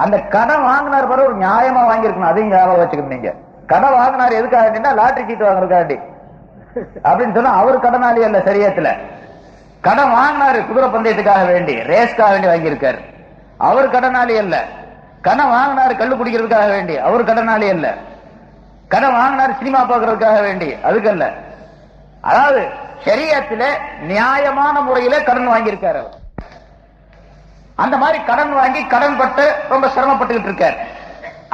அந்த கடன் வாங்கினார் பிறகு ஒரு நியாயமா வாங்கியிருக்கணும், அதையும் ஞாபகம் வச்சுக்கணும். நீங்க கடன் வாங்கினார் எதுக்காக? லாட்டரி சீட்டு வாங்குறதுக்காண்டி அப்படின்னு சொன்னா அவர் கடனாளி அல்ல. சரியத்துல கடன் வாங்கினாரு குதிரை பந்தயத்துக்காக வேண்டி, ரேஸ்க்காக வேண்டி வாங்கியிருக்காரு, அவர் கடனாளி அல்ல. கடன் வாங்கினாரு கல்லு குடிக்கிறதுக்காக வேண்டி, அவர் கடனாளி அல்ல. கடன் வாங்கினாரு சினிமா பார்க்கறதுக்காக வேண்டி, அதுக்கு அல்ல. அதாவது ஷரியத்துல நியாயமான முறையில கடன் வாங்கியிருக்காரு. அந்த மாதிரி கடன் வாங்கி கடன் பட்டு ரொம்ப சிரமப்பட்டுக்கிட்டு இருக்காரு.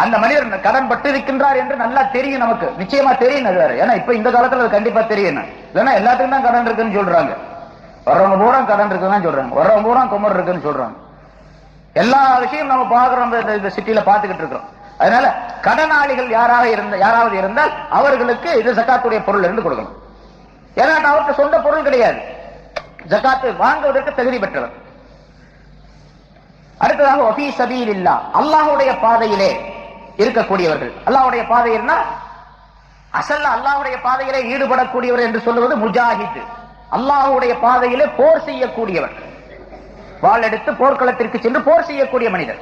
அந்த மனிதர் கடன் பட்டு இருக்கின்றார் என்று நல்லா தெரியும், நமக்கு நிச்சயமா தெரியும். ஏன்னா இப்ப இந்த காலத்துல அது கண்டிப்பா தெரியும். இல்லைன்னா எல்லாத்துக்கும் தான் கடன் இருக்குன்னு சொல்றாங்க. வர்றவங்க பூரா கடன் இருக்குன்னு சொல்றாங்க, வர்றவங்க பூரா குமர் இருக்குன்னு சொல்றாங்க. எல்லா விஷயம் நம்ம பாக்குறோம், இந்த சிட்டியில பாத்துக்கிட்டு இருக்கிறோம். அதனால கடனாளிகள் யாராவது இருந்தால் அவர்களுக்கு இது ஜகாத்துடைய பொருள் என்று கொடுக்கணும். ஏன்னா அவருக்கு சொந்த பொருள் கிடையாது, ஜகாத்து வாங்குவதற்கு தகுதி பெற்றவர். அடுத்ததாக வஃபீ சபீலில்லாஹ், அல்லாஹ்வுடைய பாதையிலே இருக்கக்கூடியவர்கள். அல்லாஹ்வுடைய பாதையில்னா அசல்ல அல்லாஹ்வுடைய பாதையிலே ஈடுபடக்கூடியவர் என்று சொல்லுவது முஜாஹித், அல்லாஹ்வுடைய பாதையிலே போர் செய்யக்கூடியவர், வாள் எடுத்து போர்க்களத்திற்கு சென்று போர் செய்யக்கூடிய மனிதர்.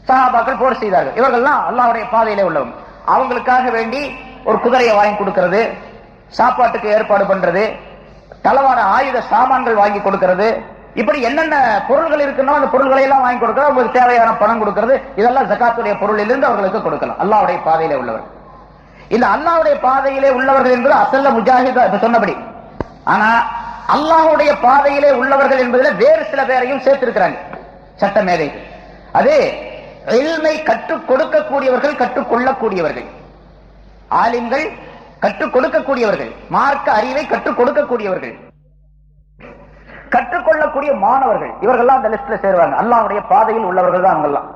சஹாபாக்கள் போர் செய்தார்கள், இவர்கள்லாம் அல்லாஹ்வுடைய பாதையிலே உள்ளவங்க. அவங்களுக்காக வேண்டி ஒரு குதிரையை வாங்கி கொடுக்கிறது, சாப்பாட்டுக்கு ஏற்பாடு பண்றது, தளவாட ஆயுத சாமான்கள் வாங்கி கொடுக்கிறது, இப்படி என்னென்ன பொருள்கள் இருக்குன்னா அந்த பொருள்களை எல்லாம் வாங்கி கொடுக்கிறது, அவங்களுக்கு தேவையான பணம் கொடுக்கிறது, இதெல்லாம் ஜகாத்துடைய பொருளிலிருந்து அவர்களுக்கு கொடுக்கலாம். அல்லாஹ்வுடைய பாதையிலே உள்ளவர். இந்த அல்லாஹ்வுடைய பாதையிலே உள்ளவர்கள் என்பது அசல்ல முஜாஹித் சொன்னபடி. ஆனா அல்லாஹ்வுடைய பாதையிலே உள்ளவர்கள் என்பதில் வேறு சில பேரையும் சேர்த்திருக்கிறாங்க சட்ட மேதைகள். அது இல்மை கற்றுக் கொடுக்கக்கூடியவர்கள், கற்றுக் கொள்ளக்கூடியவர்கள். ஆலிம்கள் கற்றுக் கொடுக்கக்கூடியவர்கள், மார்க்க அறிவை கற்றுக் கொடுக்கக்கூடியவர்கள், கற்றுக்கொள்ளக்கூடிய மாணவர்கள், இவர்கள்லாம் அந்த லிஸ்ட்ல சேருவாங்க. அல்லாஹ்வுடைய பாதையில் உள்ளவர்கள் தான் அவங்கெல்லாம்.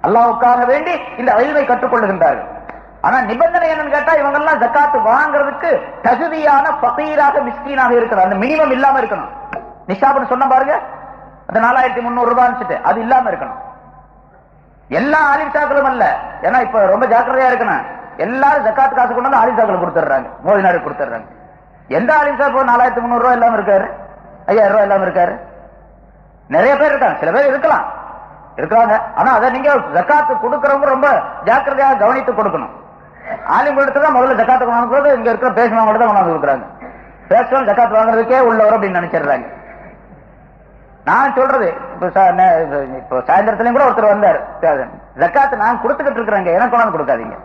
அல்லாஹ்வுக்காக வேண்டி இந்த இல்மை கற்றுக்கொள்ளுகின்றார்கள். ஆனா நிபந்தனை என்னன்னு கேட்டா இவங்கெல்லாம் ஜகாத்து வாங்குறதுக்கு தகுதியான ஃபகீராக மிஸ்கீனாக இருக்கணும். அந்த மினிமம் இல்லாம இருக்கணும். நிஷாப்னு சொன்ன பாருங்க, அந்த 4300 ரூபாய் அது இல்லாம இருக்கணும். எல்லா ஆலிம்சாக்களும் அல்ல, ஏன்னா இப்ப ரொம்ப ஜாக்கிரதையா இருக்கணும். எல்லாரும் ஜகாத் காசு கொண்டு வந்து ஆலிம்சாக்கள் கொடுத்துடுறாங்க, மோதி நாடு கொடுத்துடுறாங்க. எந்த ஆலிம்சா இப்போ 4300 ரூபாய் இல்லாம இருக்காரு, 5000 ரூபாய் இல்லாம இருக்காரு? நிறைய பேர் இருக்காங்க, சில பேர் இருக்காங்க. ஆனா அதை நீங்க ஜகாத்து கொடுக்கறவங்க ரொம்ப ஜாக்கிரதையாக கவனித்து கொடுக்கணும். ஆலிம்களிடத்துல தான் முதல்ல ஜகாத்து வாங்குறது இங்க இருக்கிற பேசுனவங்க தான் கொண்டாந்து கொடுக்குறாங்க. பேசுறவங்க ஜகாத்து வாங்குறதுக்கே உள்ளவர் அப்படின்னு நினைச்சிடுறாங்க. நான் சொல்றது இப்போ சாயந்தரத்துலயும் கூட ஒருத்தர் வந்தார், ஜகாத்து நான் கொடுத்துக்கிட்டு இருக்கிறேங்க, எனக்கு கொண்டாந்து கொடுக்காதீங்க,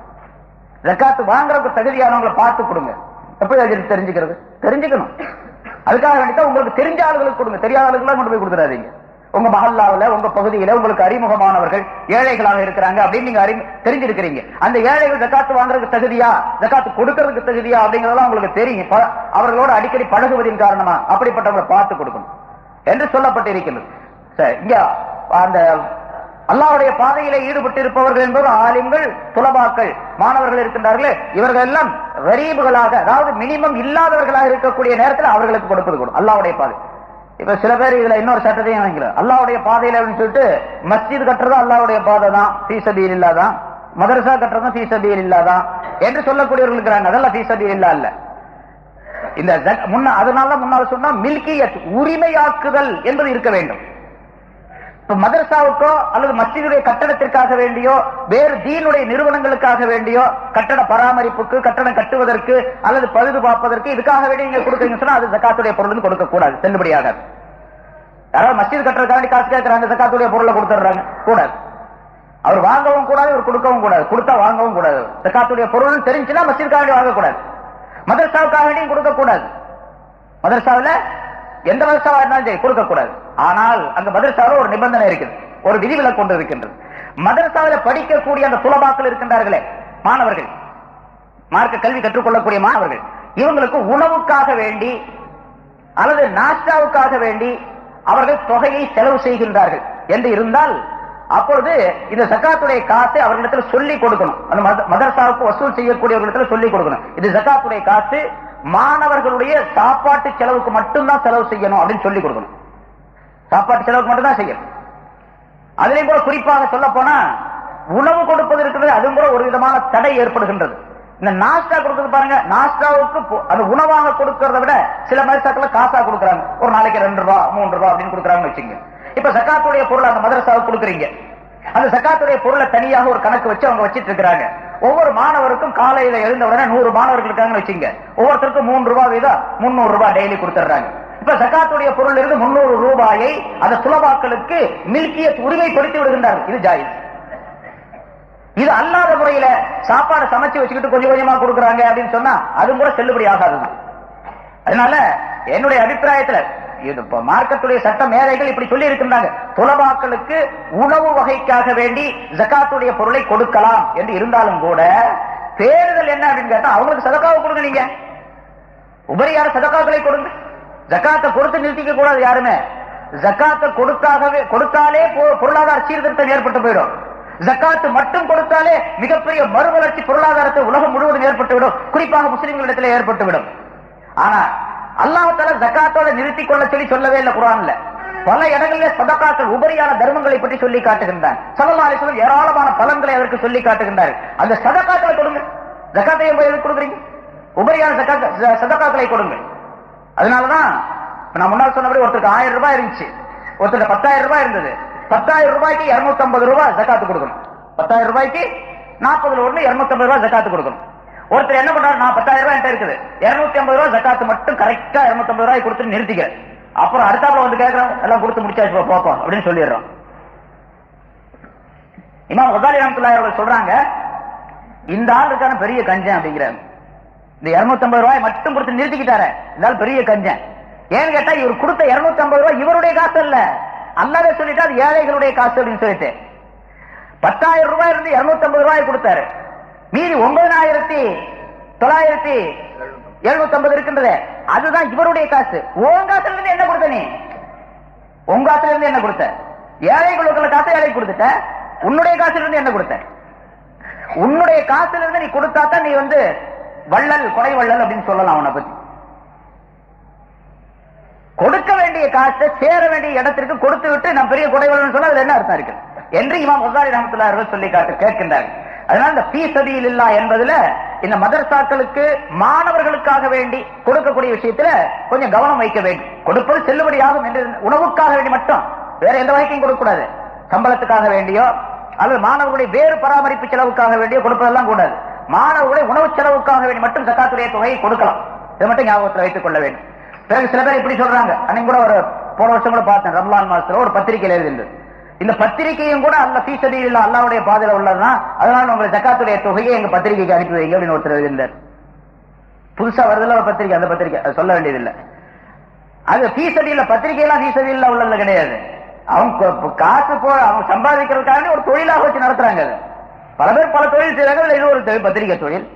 ஜகாத்து வாங்குறதுக்கு தகுதியானவங்களை பார்த்து கொடுங்க. எப்படி தெரிஞ்சுக்கணும். அதுக்காக வேண்டிதான் உங்களுக்கு தெரிஞ்ச ஆளுகளுக்கு கொடுங்க, தெரியாத ஆளுகளுக்கு கொண்டு போய் கொடுத்துடாதீங்க. உங்க மஹல்லாவுல உங்க பகுதியில உங்களுக்கு அறிமுகமானவர்கள் ஏழைகளாக இருக்கிறாங்க அப்படின்னு நீங்க தெரிஞ்சிருக்கிறீங்க. அந்த ஏழைகள் ஜகாத்து வாங்குறதுக்கு தகுதியா, ஜகாத்து கொடுக்கறதுக்கு தகுதியா அப்படிங்கறதெல்லாம் உங்களுக்கு தெரியும். அவர்களோட அடிக்கடி பழகுவதின் காரணமா அப்படிப்பட்டவங்களை பார்த்து கொடுக்கணும் என்று சொல்லப்பட்டிருக்கிறது. இங்க அந்த அல்லாஹ்வுடைய பாதையிலே ஈடுபட்டு இருப்பவர்கள் என்பது ஆலிம்கள், துலபாக்கள், மாணவர்கள் இருக்கின்றார்களே, இவர்கள் எல்லாம் கரீபுகளாக, அதாவது மினிமம் இல்லாதவர்களாக இருக்கக்கூடிய நேரத்தில் அவர்களுக்கு கொடுப்பது கூட அல்லாஹ்வுடைய பாதை. இப்ப சில பேர் இதுல இன்னொரு சட்டத்தையும் வாங்கிக்கிறார். அல்லாஹ்வுடைய பாதையில அப்படின்னு சொல்லிட்டு மஸ்ஜித் கட்டுறது அல்லாஹ்வுடைய பாதை தான், ஃபீ சபீலில்லாஹ் தான், மதரசா கட்டுறதும் ஃபீ சபீலில்லாஹ் தான் என்று சொல்லக்கூடியவர்கள் இருக்கிறாங்க. அதெல்லாம் ஃபீ சபீலில்லாஹ் இல்ல. இந்த அதனால முன்னால் சொன்னா மில்கியத், உரிமையாக்குதல் என்பது இருக்க வேண்டும். மதரசாவுக்கோ அல்லது மஸ்ஜிதுடைய கட்டடத்திற்காக வேண்டியோ வேறு தீனுடைய நிறுவனங்களுக்காக வேண்டியோ கட்டட பராமரிப்புக்கு, கட்டடம் கட்டுவதற்கு அல்லது பழுது பார்ப்பதற்கு இதுக்காக வேண்டி நீங்க கொடுக்கறீங்கன்னு சொன்னா அது ஜகாத்துடைய பொருள் கொடுக்க கூடாது, செல்லுபடியாக. யாராவது மஸ்ஜித் கட்டுறதுக்காண்டி காசு கேட்கறாங்க, ஜகாத்துடைய பொருளை கொடுத்துடுறாங்க, கூடாது. அவர் வாங்கவும் கூடாது, அவர் கொடுக்கவும் கூடாது, கொடுத்தா வாங்கவும் கூடாது. ஜகாத்துடைய பொருள் தெரிஞ்சுன்னா மஸ்ஜிதுக்காக வாங்கக்கூடாது, மதரசாவுக்காக வேண்டியும் கொடுக்க கூடாது. மதரசாவில் எந்த மதரசாவா இருந்தாலும் சரி கொடுக்க கூடாது. ஆனால் அங்க மதரசாவில் ஒரு நிபந்தனை இருக்குது, ஒரு விதிவிலக்கு கொண்டு இருக்கின்றது. மதரசாவில் படிக்கக்கூடிய அந்த துலபாக்கள் இருக்கின்றார்களே, மாணவர்கள், மார்க்க கல்வி கற்றுக்கொள்ளக்கூடிய மாணவர்கள், இவங்களுக்கு உணவுக்காக வேண்டி அல்லது நாஸ்டாவுக்காக வேண்டி அவர்கள் தொகையை செலவு செய்கின்றார்கள் என்று இருந்தால் அப்பொழுது இந்த ஜகாத்துடைய காசை அவர்களிடத்தில் சொல்லிக் கொடுக்கணும். அந்த மதரசாவுக்கு வசூல் செய்யக்கூடியவர்களிடத்தில் சொல்லிக் கொடுக்கணும். இது ஜகாத்துடைய காசு, மாணவர்களுடைய சாப்பாட்டு செலவுக்கு மட்டும்தான் செலவு செய்யணும் அப்படின்னு சொல்லிக் கொடுக்கணும். சாப்பாட்டு செலவுக்கு மட்டும்தான் செய்யணும். அதிலையும் கூட குறிப்பாக சொல்ல போனா உணவு கொடுப்பது இருக்கிறது, அதுவும் கூட ஒரு விதமான தடை ஏற்படுகின்றது. இந்த நாஸ்டா கொடுக்குறது பாருங்க, நாஸ்டாவுக்கு அது உணவாக கொடுக்கறத விட சில மதரசாக்கள் காசா கொடுக்குறாங்க. ஒரு நாளைக்கு 2 ரூபாய் 3 ரூபாய் அப்படின்னு கொடுக்குறாங்கன்னு வச்சுங்க. இப்ப ஜகாத்துடைய பொருள் அந்த மதரசாவுக்கு கொடுக்குறீங்க, அந்த ஜகாத்துடைய பொருளை தனியாக ஒரு கணக்கு வச்சு அவங்க வச்சிட்டு இருக்கிறாங்க. ஒவ்வொரு மாணவருக்கும் காலையில எழுந்த உடனே 100 மாணவர்கள் இருக்காங்கன்னு வச்சுங்க, ஒவ்வொருத்தருக்கும் 3 ரூபாய் வீதம் 300 ரூபாய் டெய்லி கொடுத்துறாங்க. இப்ப ஜகாத்துடைய பொருள் இருந்து 300 ரூபாயை அந்த துலபாக்களுக்கு மில்கியத் உரிமைப்படுத்தி விடுகின்றார்கள். இது ஜாயிஸ். இது அல்லாத முறையில சாப்பாடு சமைச்சு வச்சுக்கிட்டு கொஞ்சம் கொஞ்சமா கொடுக்குறாங்க அப்படின்னு சொன்னா அது கூட செல்லுபடி ஆகாது. அதனால என்னுடைய அபிப்பிராயத்துல இது மார்க்கத்துடைய சட்ட மேதைகள் இப்படி சொல்லி இருக்கின்றாங்க, துலபாக்களுக்கு உணவு வகைக்காக வேண்டி ஜகாத்துடைய பொருளை கொடுக்கலாம் என்று இருந்தாலும் கூட தேர்தல் என்ன அப்படின்னு கேட்டா அவங்களுக்கு சதக்காவை கொடுங்க, நீங்க உபரியான சதக்காக்களை கொடுங்க. ஜகாத்தை கொடுத்து நிறுத்திக்க கூடாது யாருமே. ஜகாத்தை கொடுத்தாலே பொருளாதார சீர்திருத்தம் ஏற்பட்டு போயிடும். ஜகாத்து மட்டும் கொடுத்தாலே மிகப்பெரிய மறுவளர்ச்சி பொருளாதாரத்தை உலகம் முழுவதும் ஏற்பட்டுவிடும், குறிப்பாக முஸ்லிம்களிடத்தில் ஏற்பட்டுவிடும். ஆனா அல்லாஹ் தஆலா ஜகாத்தோட நிறுத்திக் கொள்ள சொல்லவே இல்லை குர்ஆன்ல. பல இடங்களிலே சதகாக்கள் உபரியான தர்மங்களை பற்றி சொல்லி காட்டுகின்றார். ஸல்லல்லாஹு அலைஹி வஸல்லம் ஏராளமான பலன்களை அதற்கு சொல்லி காட்டுகின்றார். அந்த சதகாக்களை கொடுங்க. ஜகாத்தை எதுக்கு கொடுக்குறீங்க? உபரியான சதகாக்களை கொடுங்க. அதனாலதான் நான் முன்னால் சொன்னபடி ஒருத்தருக்கு 1000 ரூபாய் இருந்துச்சு, ஒருத்தருக்கு 10,000 ரூபாய் இருந்தது. 10,000 ரூபாய்க்கு 250 ரூபாய் ஜகாத்து கொடுக்கணும். 10,000 ரூபாய்க்கு 40 ஒண்ணு 250 ரூபாய் ஜகாத்து கொடுக்கணும். ஒருத்தர் என்ன பண்றாரு, நான் 10,000 ரூபாய் என்கிட்ட இருக்குது, 250 ரூபாய் ஜகாத்து மட்டும் கரெக்டா 250 ரூபாய் கொடுத்து நிறுத்திக்க. அப்புறம் அடுத்தாப்புல வந்து கேட்கறோம், எல்லாம் கொடுத்து முடிச்சாச்சு போப்போம் அப்படின்னு சொல்லிடுறோம். இமாம் கசாலி ரஹ்மத்துல்லாஹி அவர்கள் சொல்றாங்க, இந்த ஆளுக்கான பெரிய கஞ்சன் அப்படிங்கிறாங்க. இந்த 250 ரூபாய் மட்டும் கொடுத்து நிறுத்திக்கிட்டாரு, இந்த பெரிய கஞ்சன். ஏன்னு கேட்டா இவர் கொடுத்த 250 ரூபாய் இவருடைய காசு அல்ல, அல்லாஹ்வே சொல்லிட்டா அது ஏழைகளுடைய காசு அப்படின்னு சொல்லிட்டு 10,000 ரூபாய் இருந்து 250 ரூபாய் கொடுத்தாரு. மீதி 9,950 இருக்கின்றது, அதுதான் இவருடைய காசு. உன் காசுல இருந்து என்ன கொடுத்த? நீ உங்க காசுல இருந்து என்ன கொடுத்த? ஏழைகளுக்குள்ள காசை ஏழை கொடுத்துட்ட. உன்னுடைய காசுல இருந்து என்ன கொடுத்த? உன்னுடைய காசுல இருந்து நீ கொடுத்தாதான் நீ வந்து வள்ளல், கொடை வள்ளல் அப்படின்னு சொல்லலாம். அவனை பத்தி கொடுக்க வேண்டிய காசை சேர வேண்டிய இடத்திற்கு கொடுத்து விட்டு நான் பெரிய கொடை வள்ளல் சொன்னா அதுல என்ன அர்த்தம் இருக்கு என்று இமாம் கசாலி ரஹ்மத்துல்லாஹி அவர்கள் சொல்லி கேட்கின்றார்கள். அதனால இந்த ஃபீ சபீலில்லாஹ் என்பதுல இந்த மதரசாக்களுக்கு மாணவர்களுக்காக வேண்டி கொடுக்கக்கூடிய விஷயத்துல கொஞ்சம் கவனம் வைக்க வேண்டும். கொடுப்பது செல்லுபடியாகும் என்று உணவுக்காக வேண்டி மட்டும் வேற எந்த வகைக்கும் கொடுக்க கூடாது. சம்பளத்துக்காக வேண்டியோ அல்லது மாணவர்களுடைய வேறு பராமரிப்பு செலவுக்காக வேண்டியோ கொடுப்பதெல்லாம் கூடாது. மாணவர்களுடைய உணவு செலவுக்காக வேண்டி மட்டும் ஜகாத்துடைய தொகையை கொடுக்கலாம். இதை மட்டும் ஞாபகத்தில் வைத்துக் கொள்ள வேண்டும். பிறகு சில பேர் இப்படி சொல்றாங்க, அன்னைக்கு கூட ஒரு போன வருஷம் கூட பார்த்தேன், ரமலான் மாசத்துல ஒரு பத்திரிகையில் எழுதிருந்தது. இந்த பத்திரிகையும் கூட அல்ல ஃபீ சபீலில்லாஹ் அல்லாஹ்வுடைய பாதையில உள்ளதுதான், அதனால உங்க ஜகாத்துடைய தொகையை எங்க பத்திரிகைக்கு அனுப்பி வைங்க அப்படின்னு ஒருத்தர் எழுதியிருந்தார். புதுசா வருதுல ஒரு பத்திரிகை, அந்த பத்திரிகை அது சொல்ல வேண்டியதில்லை. அது ஃபீ சபீலில்லாஹ் பத்திரிகையெல்லாம் ஃபீ சபீலில்லாஹ் உள்ளதுல கிடையாது. அவங்க காசு அவங்க சம்பாதிக்கிறதுக்காக ஒரு தொழிலாக வச்சு நடத்துறாங்க. அது பல பேர் பல தொழில் செய்யறாங்க, இது ஒரு பத்திரிகை தொழில்.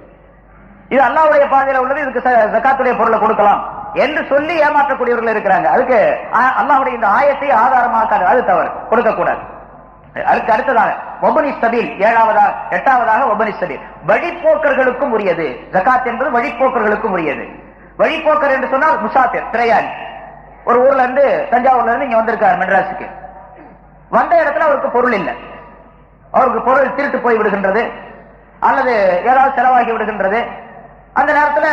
இது அல்லாஹ்வுடைய பாதையில உள்ளது, இதுக்கு ஜகாத்துடைய பொருளை கொடுக்கலாம் என்று சொல்லி ஏமாற்றக்கூடியவர்கள் இருக்கிறாங்க. அதுக்கு அல்லாஹ்வுடைய இந்த ஆயத்தை ஆதாரமாக்காது, அது தவறு, கொடுக்க கூடாது. அதுக்கு அடுத்ததாக வபனி சபீல், 8வதாக வபனி சபீல், வழிப்போக்கர்களுக்கும் உரியது. ஜகாத் என்பது வழிப்போக்கர்களுக்கும் உரியது. வழிப்போக்கர் என்று சொன்னால் முசாஃபிர், பிரயாணி. ஒரு ஊர்ல இருந்து தஞ்சாவூர்ல இருந்து இங்க வந்திருக்காரு மெட்ராஸுக்கு. வந்த இடத்துல அவருக்கு பொருள் இல்லை, அவருக்கு பொருள் திருட்டு போய் விடுகின்றது அல்லது ஏதாவது செலவாகி விடுகின்றது. அந்த நேரத்துல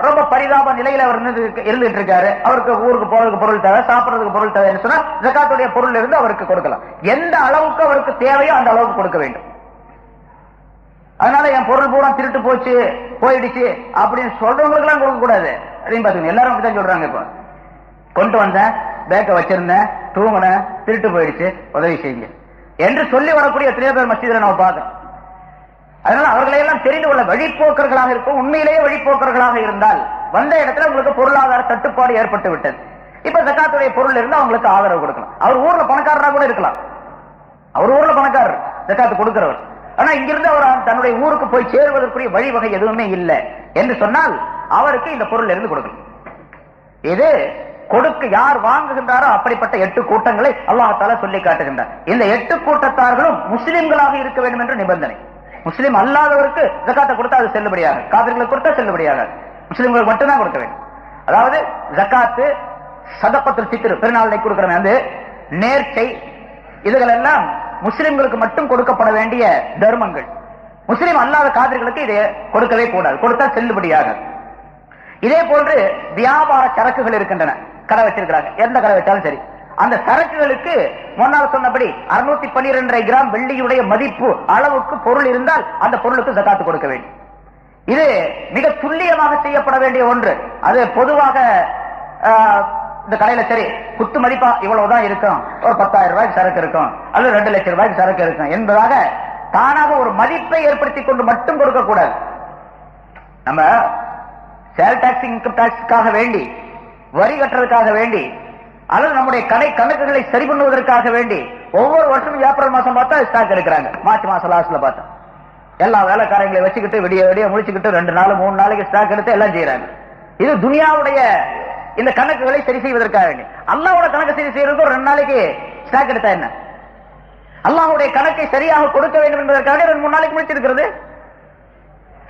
ரொம்ப பரிதாப நிலையில அவர் இருந்துட்டு இருக்காரு. அவருக்கு ஊருக்கு போறதுக்கு பொருள் தேவை, சாப்பிடறதுக்கு பொருள் தேவை சொன்னா ஜகாத்துடைய பொருள் இருந்து அவருக்கு கொடுக்கலாம். எந்த அளவுக்கு அவருக்கு தேவையோ அந்த அளவுக்கு கொடுக்க வேண்டும். அதனால என் பொருள் பூரா திருட்டு போயிடுச்சு அப்படின்னு சொல்றவங்களுக்கு எல்லாம் கொடுக்க கூடாது அப்படின்னு பாத்துக்கணும். எல்லாரும் அப்படிதான் சொல்றாங்க. இப்ப கொண்டு வந்தேன், பேக்க வச்சிருந்தேன், தூங்கினேன், திருட்டு போயிடுச்சு, உதவி செய்யுங்க என்று சொல்லி வரக்கூடிய எத்தனையோ பேர் மஸ்ஜிதுல நம்ம பார்க்கணும். அதனால அவர்களையெல்லாம் தெரிந்து கொள்ள வழிப்போக்கர்களாக இருக்கும். உண்மையிலேயே வழிப்போக்கர்களாக இருந்தால் வந்த இடத்துல உங்களுக்கு பொருளாதார தட்டுப்பாடு ஏற்பட்டு விட்டது. இப்ப ஜகாத்துடைய பொருள் இருந்து அவங்களுக்கு ஆதரவு கொடுக்கலாம். அவர் ஊர்ல பணக்காரராக கூட இருக்கலாம், அவர் ஊர்ல பணக்காரர், ஜகாத்து கொடுக்கிறவர். ஆனா இங்கிருந்து அவர் தன்னுடைய ஊருக்கு போய் சேருவதற்குரிய வழிவகை எதுவுமே இல்லை என்று சொன்னால் அவருக்கு இந்த பொருள் இருந்து கொடுக்கணும். இது கொடுக்க யார் வாங்குகின்றாரோ அப்படிப்பட்ட 8 கூட்டங்களை அல்லாஹ் தஆலா சொல்லி காட்டுகின்றார். இந்த 8 கூட்டத்தார்களும் முஸ்லிம்களாக இருக்க வேண்டும் என்ற நிபந்தனை. முஸ்லிம் அல்லாதவருக்கு ஜகாத்தை கொடுத்தா அது செல்லுபடியாக, காபிர்களுக்கு கொடுத்தா செல்லுபடியாக, முஸ்லிம்களுக்கு மட்டும்தான் கொடுக்க வேண்டும். அதாவது ஜகாத்து, சதகத்துல் ஃபித்ர் பெருநாளை கொடுக்கிறோம், அந்த நேர்ச்சை, இதுகள் எல்லாம் முஸ்லிம்களுக்கு மட்டும் கொடுக்கப்பட வேண்டிய தர்மங்கள். முஸ்லிம் அல்லாத காபிர்களுக்கு இதை கொடுக்கவே கூடாது, கொடுத்தா செல்லுபடியாக. இதே போன்று வியாபார சரக்குகள் இருக்கின்றன. கடை வச்சிருக்கிறாங்க, எந்த கடை வச்சாலும் சரி, அந்த சரக்குகளுக்கு முன்னால் சொன்னபடி 612 கிராம் வெள்ளியுடைய மதிப்பு அளவுக்கு பொருள் இருந்தால் அந்த பொருளுக்கு ஜகாத்து கொடுக்க வேண்டும். இது மிக துல்லியமாக செய்யப்பட வேண்டிய ஒன்று. அது பொதுவாக இந்த கடையில சரி குத்து மதிப்பா இவ்வளவுதான் இருக்கும், ஒரு 10,000 ரூபாய்க்கு சரக்கு இருக்கும், அல்லது 2 லட்சம் ரூபாய்க்கு சரக்கு இருக்கும் என்பதாக தானாக ஒரு மதிப்பை ஏற்படுத்திக் கொண்டு மட்டும் கொடுக்க கூடாது. நம்ம சேல் டாக்ஸ், இன்கம் டாக்ஸுக்காக வேண்டி, வரி கட்டுறதுக்காக வேண்டி, அல்லது நம்முடைய கடை கணக்குகளை சரி பண்ணுவதற்காக வேண்டி ஒவ்வொரு வருஷமும் ஏப்ரல் மாசம் பார்த்தா ஸ்டாக் எடுக்கிறாங்க. மார்ச் மாசம் லாஸ்ட்ல பார்த்தா எல்லா வேலைக்காரங்களை வச்சுக்கிட்டு விடிய விடிய முடிச்சுக்கிட்டு 2 நாள் 3 நாளைக்கு ஸ்டாக் எடுத்து எல்லாம் செய்யறாங்க. இது துனியாவுடைய இந்த கணக்குகளை சரி செய்வதற்காக வேண்டி. அல்லாஹ்வோட கணக்கு சரி செய்யறதுக்கு 2 நாளைக்கு ஸ்டாக் எடுத்தா என்ன? அல்லாஹ்வுடைய கணக்கை சரியாக கொடுக்க வேண்டும் என்பதற்காக 2-3 நாளைக்கு முடிச்சிருக்கிறது.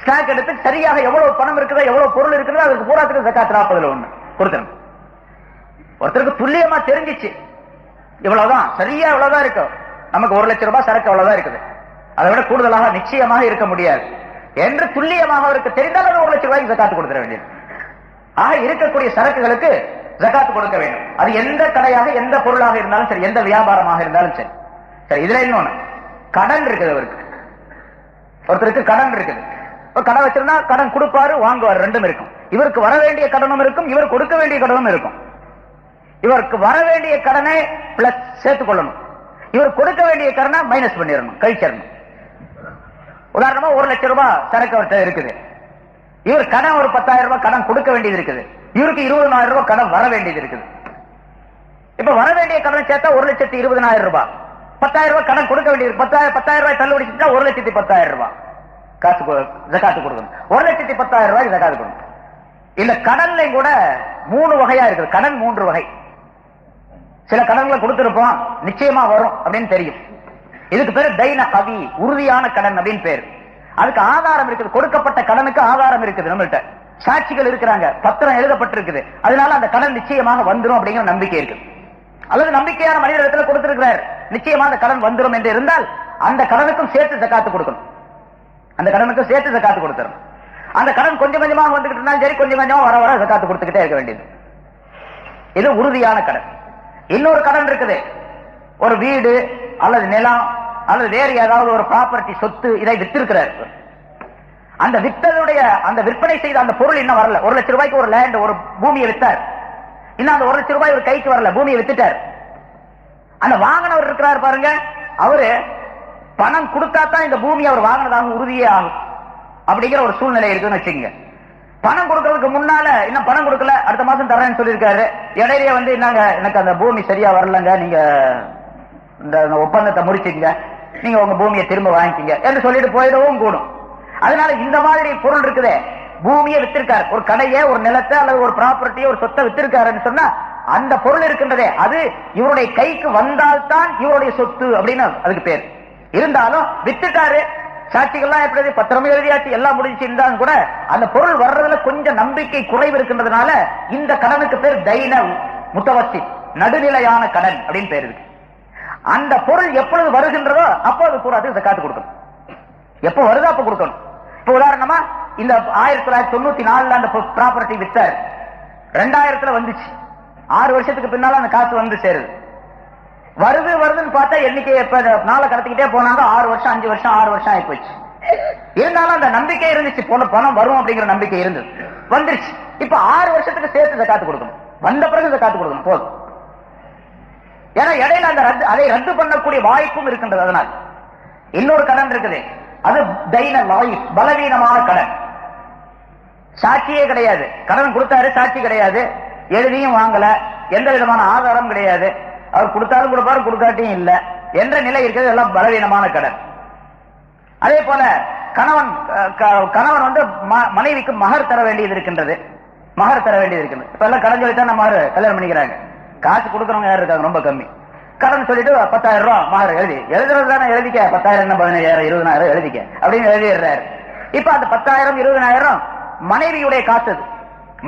ஸ்டாக் எடுத்து சரியாக எவ்வளவு பணம் இருக்குதோ, எவ்வளவு பொருள் இருக்குதோ அதுக்கு பூராத்துக்கு ஜகாத் 40 கொடுத்துருங்க. ஒருத்தருக்கு துல்லியமா தெரிஞ்சிச்சு இவ்வளவுதான், சரியா இவ்வளவுதான் இருக்கும், நமக்கு 1 லட்சம் ரூபாய் சரக்கு அவ்வளவுதான் இருக்குது, அதை விட கூடுதலாக நிச்சயமாக இருக்க முடியாது என்று துல்லியமாக அவருக்கு தெரிந்தால் அது 1 லட்சம் ரூபாய்க்கு ஜகாத்து கொடுத்துட வேண்டியது. ஆக இருக்கக்கூடிய சரக்குகளுக்கு ஜகாத்து கொடுக்க வேண்டும். அது எந்த கடையாக, எந்த பொருளாக இருந்தாலும் சரி, எந்த வியாபாரமாக இருந்தாலும் சரி. சரி, இதுல இன்னொன்னு, கடன் இருக்குது. அவருக்கு ஒருத்தருக்கு கடன் இருக்குது. கடன் வச்சிருந்தா கடன் கொடுப்பாரு, வாங்குவார், ரெண்டும் இருக்கும். இவருக்கு வர வேண்டிய கடனும் இருக்கும், இவர் கொடுக்க வேண்டிய கடனும் இருக்கும். இவருக்கு வர வேண்டிய கடனை பிளஸ் சேர்த்துக் கொள்ளணும், இவர் கொடுக்க வேண்டிய கடனை மைனஸ் பண்ணிடணும், கழிச்சிடணும். உதாரணமா 1 லட்சம் ரூபாய் சரக்கு அவர்கிட்ட இருக்குது, இவர் கடன் ஒரு 10,000 ரூபாய் கடன் கொடுக்க வேண்டியது இருக்குது, இவருக்கு 20,000 ரூபாய் கடன் வர வேண்டியது இருக்குது. இப்ப வர வேண்டிய கடனை சேர்த்தா 1,20,000 ரூபாய், 10,000 ரூபாய் கடன் கொடுக்க வேண்டியது, 10,000 ரூபாய் தள்ளுபடி செஞ்சா 1,10,000 ரூபாய் காசு ஜகாத்து கொடுக்கணும். 1,10,000 ரூபாய்க்கு ஜகாத்து கொடுக்கணும். இந்த கடன்லையும் கூட 3 வகையா இருக்குது. கடன் 3 வகை. சில கடன்களை கொடுத்திருப்போம், நிச்சயமா வரும் அப்படின்னு தெரியும். இதுக்கு பேரு தைன கவி, உறுதியான கடன் அப்படின்னு பேரு. அதுக்கு ஆதாரம் இருக்குது, கொடுக்கப்பட்ட கடனுக்கு ஆதாரம் இருக்குது, நம்மள்கிட்ட சாட்சிகள் இருக்கிறாங்க, பத்திரம் எழுதப்பட்டிருக்குது, அதனால அந்த கடன் நிச்சயமாக வந்துடும் அப்படிங்கிற நம்பிக்கை இருக்கு. அல்லது நம்பிக்கையான மனிதரிடத்துல கொடுத்திருக்கிறார், நிச்சயமா அந்த கடன் வந்துடும் என்று இருந்தால் அந்த கடனுக்கும் சேர்த்து ஜகாத்து கொடுக்கணும். அந்த கடனுக்கும் சேர்த்து ஜகாத்து கொடுத்துரும். அந்த கடன் கொஞ்சம் கொஞ்சமாக வந்துகிட்டு இருந்தாலும் சரி, கொஞ்சம் கொஞ்சமா வர வர ஜகாத்து கொடுத்துக்கிட்டே இருக்க வேண்டியது. இது உறுதியான கடன். இன்னொரு கடன் இருக்குது, ஒரு வீடு அல்லது நிலம் அல்லது வேறு ஏதாவது ஒரு ப்ராப்பர்ட்டி, சொத்து, இதை வித்திருக்கிறார். அந்த வித்ததுடைய, அந்த விற்பனை செய்த அந்த பொருள் இன்னும் வரல. 1 லட்சம் ரூபாய்க்கு ஒரு லேண்ட், ஒரு பூமியை வித்தார், இன்னும் அந்த 1 லட்சம் ரூபாய் ஒரு கைக்கு வரல, பூமியை வித்துட்டார். அந்த வாங்கினவர் இருக்கிறார் பாருங்க, அவரு பணம் கொடுத்தாதான் இந்த பூமி அவர் வாங்கினதாக உறுதியே ஆகும் அப்படிங்கிற ஒரு சூழ்நிலை இருக்குன்னு வச்சுக்கோங்க. பணம் கொடுக்கறதுக்கு முன்னால இன்னும் பணம் கொடுக்கல, அடுத்த மாசம் தரேன்னு சொல்லியிருக்காரு. இடையிலேயே வந்து என்னங்க எனக்கு அந்த பூமி சரியா வரலங்க, நீங்க இந்த ஒப்பந்தத்தை முடிச்சுங்க, நீங்க உங்க பூமியை திரும்ப வாங்கிக்கீங்க என்று சொல்லிட்டு போயிடவும் கூடும். அதனால இந்த மாதிரி பொருள் இருக்குதே, பூமியை வித்திருக்காரு, ஒரு கடையை, ஒரு நிலத்தை அல்லது ஒரு ப்ராப்பர்ட்டியை, ஒரு சொத்தை வித்திருக்காருன்னு சொன்னா அந்த பொருள் இருக்கின்றதே அது இவருடைய கைக்கு வந்தால்தான் இவருடைய சொத்து அப்படின்னு அதுக்கு பேர். இருந்தாலும் வித்துட்டாரு, சாட்சிகள்லாம் எப்படி பத்திரமே எழுதியாச்சு, எல்லாம் முடிஞ்சு இருந்தாலும் கூட அந்த பொருள் வர்றதுல கொஞ்சம் நம்பிக்கை குறைவு இருக்கின்றதுனால இந்த கடனுக்கு பேர் தைன முத்தவசி, நடுநிலையான கடன் அப்படின்னு பேர் இருக்கு. அந்த பொருள் எப்பொழுது வருகின்றதோ அப்போது பூராத்துக்கு ஜகாத்து கொடுக்கணும். எப்ப வருதோ அப்ப கொடுக்கணும். இப்ப உதாரணமா இந்த 1994 அந்த ப்ராப்பர்ட்டி வித்தார், 2000 வந்துச்சு, 6 வருஷத்துக்கு பின்னால அந்த காசு வந்து சேருது. வருதுன்னு பார்த்தா எண்ணிக்கை எப்ப நாளை கடத்திக்கிட்டே போனாங்க, 6 வருஷம் 5 வருஷம் 6 வருஷம் ஆகி போச்சு. இருந்தாலும் அந்த நம்பிக்கை இருந்துச்சு, போன பணம் வரும் அப்படிங்கிற நம்பிக்கை இருந்தது, வந்துருச்சு. இப்ப 6 வருஷத்துக்கு சேர்த்து ஜகாத்து கொடுக்கணும், வந்த பிறகு ஜகாத்து கொடுக்கணும் போதும். ஏன்னா இடையில அந்த அதை ரத்து பண்ணக்கூடிய வாய்ப்பும் இருக்கின்றது. அதனால் இன்னொரு கடன் இருக்குது, அது தைன லாயிஃப், பலவீனமான கடன். சாட்சியே கிடையாது, கடன் கொடுத்தாரு, சாட்சி கிடையாது, எழுதியும் வாங்கல, எந்த விதமான ஆதாரம் கிடையாது, அவர் கொடுத்தாலும் கொடுப்பாரு, கொடுக்காட்டியும் இல்ல என்ற நிலை இருக்கிறது. எல்லாம் பலவீனமான கடன். அதே போல கணவன் வந்து மனைவிக்கு மகர் தர வேண்டியது இருக்கின்றது, மகர் தர வேண்டியது இருக்கின்றது. இப்ப எல்லாம் கடன் சொல்லித்தான் நம்ம கல்யாணம் பண்ணிக்கிறாங்க. காசு கொடுக்கறவங்க யாரு இருக்காங்க, ரொம்ப கம்மி. கடன் சொல்லிட்டு 10,000 ரூபாய் மகர் எழுதுறது தானே, எழுதிக்க 10,000 என்ன 15,000 20,000 எழுதிக்க அப்படின்னு எழுதிடுறாரு. இப்ப அந்த 10,000 20,000 மனைவியுடைய காசு,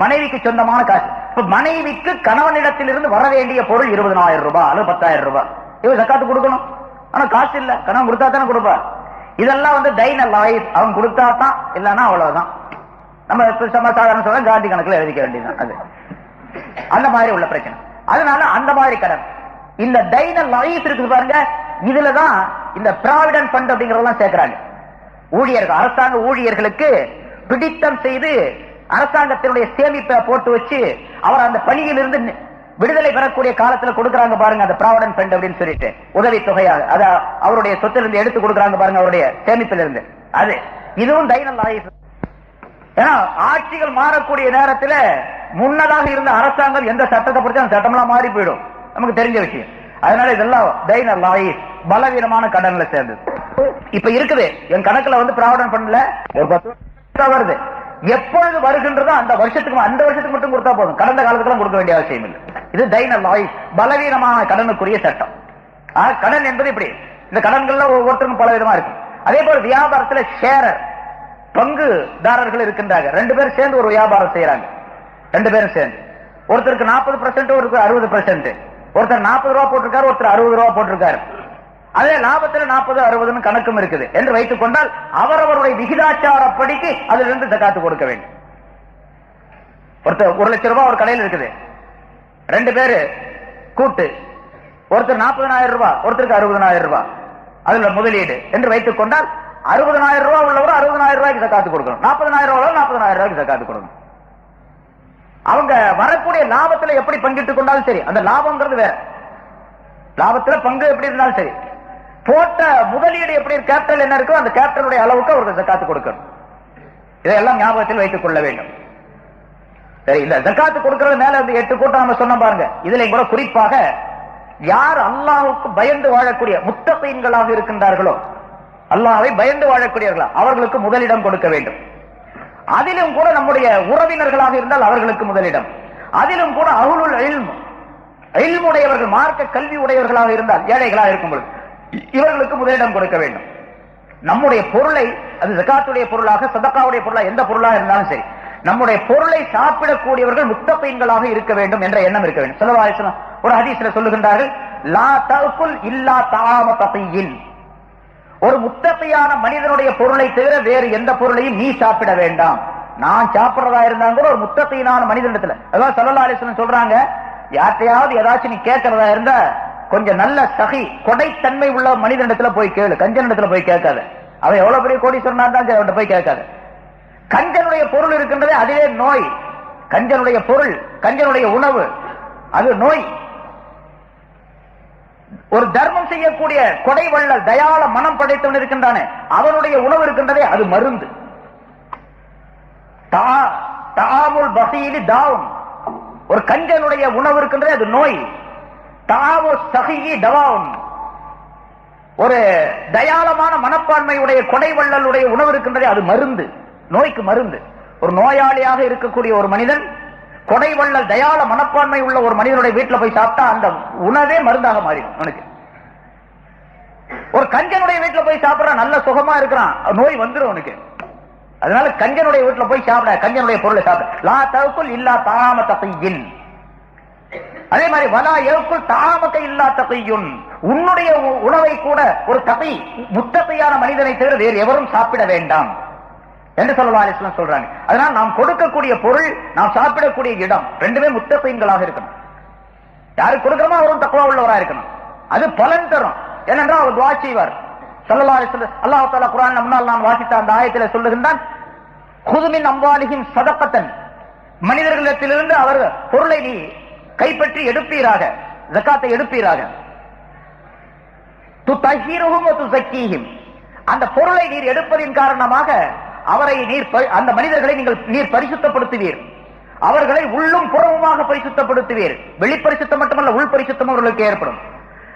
மனைவிக்கு சொந்தமான காசு. இப்ப மனைவிக்கு கணவனிடத்திலிருந்து வர வேண்டிய பொருள் 20,000 ரூபாய் அல்லது 10,000 ரூபாய், இவன் ஜகாத்து கொடுக்கணும். ஆனா காசு இல்ல, கணவன் கொடுத்தா தானே கொடுப்பா. இதெல்லாம் வந்து தைன லாயிஃப், அவன் கொடுத்தா தான், இல்லன்னா அவ்வளவுதான். நம்ம சாதாரண சொல்ல காந்தி கணக்குல எழுதிக்க வேண்டியதுதான். அது அந்த மாதிரி உள்ள பிரச்சனை. அதனால அந்த மாதிரி கடன் இந்த தைன லைஃப் இருக்குது பாருங்க, இதுலதான் இந்த ப்ராவிடன்ட் ஃபண்ட் அப்படிங்கறதெல்லாம் சேர்க்கிறாங்க. ஊழியர்கள், அரசாங்க ஊழியர்களுக்கு பிடித்தம் செய்து அரசாங்கத்தினுடைய சேமிப்பை போட்டு வச்சு அவர் அந்த பணியிலிருந்து விடுதலை பெறக்கூடிய காலத்துல கொடுக்கறாங்க பாருங்க, அந்த ப்ராவிடன்ட் ஃபண்ட் அப்படின்னு சொல்லிட்டு உதவி தொகையாக அத அவருடைய சொத்திலிருந்து எடுத்து கொடுக்கறாங்க பாருங்க, அவருடைய சேமிப்பிலிருந்து. அது இதுவும் தைன லைஃப். ஏன்னா ஆட்சிகள் மாறக்கூடிய நேரத்தில் முன்னதாக இருந்த அரசாங்கம் எந்த சட்டத்தை பற்றி அந்த சட்டம்லாம் மாறி போயிடும், நமக்கு தெரிஞ்ச விஷயம். அதனால இதெல்லாம் தைன லாயிஸ், பலவீனமான கடன்ல சேர்ந்தது. இப்ப இருக்குது என் கணக்குல வந்து ப்ராவிடன்ட் ஃபண்ட்ல ஒரு 10 வருது. எப்பொழுது வருகின்றதோ அந்த வருஷத்துக்கு மட்டும் கொடுத்தா போதும், கடந்த காலத்துக்கு கொடுக்க வேண்டிய அவசியம் இல்லை. இது தைன லாயிஸ், பலவீனமான கடனுக்குரிய சட்டம். கடன் என்பது இப்படி, இந்த கடன்கள்ல ஒவ்வொருத்தருக்கும் பல விதமா இருக்கு. அதே போல வியாபாரத்துல ஷேரர், பங்குதாரர்கள் இருக்கின்றாங்க. 2 பேரும் சேர்ந்து ஒரு வியாபாரம் செய்யறாங்க. 2 பேரும் சேர்ந்து, ஒருத்தருக்கு 40%, ஒருத்தருக்கு 60%. ஒருத்தர் 40 ரூபாய் போட்டிருக்காரு, ஒருத்தர் 60 ரூபாய் போட்டிருக்காரு. அதே லாபத்தில் 40-60 கணக்கும் இருக்குது என்று வைத்துக் கொண்டால் அவரவருடைய விகிதாச்சாரப்படிக்கு அதுல இருந்து ஜகாத்து கொடுக்க வேண்டும். ஒருத்தர் 1 லட்சம் ரூபாய் ஒரு கடையில் இருக்குது, 2 பேரு கூட்டு, ஒருத்தர் 40,000 ரூபாய், ஒருத்தருக்கு 60,000 ரூபாய் அதுல முதலீடு என்று வைத்துக் கொண்டால் 60,000 ரூபாய் உள்ளவர் 60,000 ரூபாய்க்கு ஜகாத்து கொடுக்கணும், 40,000 ரூபாய் 40,000 ரூபாய்க்கு ஜகாத்து கொடுக்கணும். அவங்க வரக்கூடிய லாபத்துல எப்படி பங்கிட்டுக் கொண்டாலும் சரி, அந்த லாபம்ங்கிறது வேற, லாபத்துல பங்கு எப்படி இருந்தாலும் சரி, போட்ட முதலீடு எப்படி கேபிட்டல் என்ன இருக்கோ அந்த கேபிட்டலுடைய அளவுக்கு அவருக்கு ஜகாத்து கொடுக்கணும். இதையெல்லாம் ஞாபகத்தில் வைத்துக் கொள்ள வேண்டும். சரி, இந்த ஜகாத்து கொடுக்கிறது மேல இருந்து 8 கூட்டம் நம்ம சொன்ன பாருங்க. இதுல கூட குறிப்பாக யார் அல்லாஹ்வுக்கு பயந்து வாழக்கூடிய முத்தகீன்களாக இருக்கின்றார்களோ, அல்லாஹ்வை பயந்து வாழக்கூடியவர்களா, அவர்களுக்கு முதலிடம் கொடுக்க வேண்டும். அதிலும் கூட நம்முடைய உறவினர்களாக இருந்தால் அவர்களுக்கு முதலிடம். அதிலும் கூட அஹ்லுல் இல்ம், இல்முடையவர்கள், மார்க்க கல்வி உடையவர்களாக இருந்தால், ஏழைகளாக இருக்கும் பொழுது இவர்களுக்கு முதலிடம் கொடுக்க வேண்டும். நம்முடைய பொருளை, அது ஜகாத்துடைய பொருளாக, சதகாவுடைய பொருளாக, எந்த பொருளாக இருந்தாலும் சரி, நம்முடைய பொருளை சாப்பிடக்கூடியவர்கள் முத்தகீன்களாக இருக்க வேண்டும் என்ற எண்ணம் இருக்க வேண்டும். ஸல்லல்லாஹு அலைஹி வஸல்லம் ஒரு ஹதீஸ்ல சொல்லுகின்றார்கள், லா தஅகுல் இல்லா தஆம தகீன். ஒரு முத்தகையான மனிதனுடைய பொருளை தவிர வேறு எந்த பொருளையும் நீ சாப்பிட வேண்டாம். நான் சாப்பிடுறதா இருந்தாங்க கூட ஒரு முத்தகையான மனிதனிடத்துல, அதாவது ஸல்லல்லாஹு அலைஹி வஸல்லம் சொல்றாங்க, யார்ட்டையாவது ஏதாச்சும் நீ கேட்கறதா இருந்தா கொஞ்சம் நல்ல சகி, கொடைத்தன்மை உள்ள மனிதனிடத்துல போய் கேளு, கஞ்சனிடத்துல போய் கேட்காத. அவன் எவ்வளவு பெரிய கோடீஸ்வரனா தான் அவன்கிட்ட போய் கேட்காத. கஞ்சனுடைய பொருள் இருக்கின்றதே அதுவே நோய். கஞ்சனுடைய பொருள், கஞ்சனுடைய உணவு, அது நோய். ஒரு தர்மம் செய்யக்கூடிய கொடை வள்ளல், தயாள மனம் படைத்தவன் இருக்கின்றானே, அவனுடைய உணவு இருக்கின்றதே அது மருந்து. தஆமுல் பஸீலி தாவும், ஒரு கஞ்சனுடைய உணவு இருக்கின்றதே அது நோய். தஆமு ஸஹீ தவாவும், ஒரு தயாளமான மனப்பான்மையுடைய கொடை வள்ளலுடைய உணவு இருக்கின்றதே அது மருந்து, நோய்க்கு மருந்து. ஒரு நோயாளியாக இருக்கக்கூடிய ஒரு மனிதன் கொடை வள்ளல் தயாள மனப்பான்மை உள்ள ஒரு மனிதனுடைய வீட்டில் போய் சாப்பிட்டா அந்த உணவே மருந்தாக மாறிடும் அவனுக்கு. ஒரு கஞ்சனுடைய வீட்டில் போய் சாப்பிடற, நல்ல சுகமா இருக்கிறான், நோய் வந்துடும் அவனுக்கு. அதனால கஞ்சனுடைய வீட்டில் போய் சாப்பிட, கஞ்சனுடைய பொருளை சாப்பிட. லா தஅகுல் இல்லா தஆம தகீன். அதே மாதிரி வலா யஅகுல் தஆமக இல்லா தகீன். உன்னுடைய உணவை கூட ஒரு தகீ, முத்தகையான மனிதனை தவிர வேறு எவரும் சாப்பிட வேண்டாம் என்று ஸல்லல்லாஹு அலைஹி வஸல்லம் சொல்றாங்க. அதனால நாம் கொடுக்கக்கூடிய பொருள், நாம் சாப்பிடக்கூடிய இடம் ரெண்டுமே முத்தகீன்களாக இருக்கணும். யாருக்கு கொடுக்கிறோமோ அவரும் தக்வா உள்ளவராக இருக்கணும். அது பலன் தரும். ஏனென்றால் அவர் துஆ செய்வார். ஸல்லல்லாஹு அலைஹி வஸல்லம் அல்லாஹ் தஆலா குர்ஆன்ல முன்னால் நான் வாசித்த அந்த ஆயத்திலே சொல்லுகின்றான், குது மின் அம்வாலிஹிம் ஸதகத்தன், மனிதர்களிடத்திலிருந்து அவர் பொருளை நீ கைப்பற்றி எடுப்பீராக, ஜகாத்தை எடுப்பீராக. துதஹிருஹும் வ துஸக்கீஹிம், அந்த பொருளை நீர் எடுப்பதின் காரணமாக அவரை நீர், அந்த மனிதர்களை நீர் பரிசுத்தப்படுத்துவீர், அவர்களை உள்ளும் புறமுமாக பரிசுத்தப்படுத்துவீர். வெளிப்பரிசுத்தம் மட்டுமல்ல, உள் பரிசுத்தம் அவர்களுக்கு ஏற்படும்.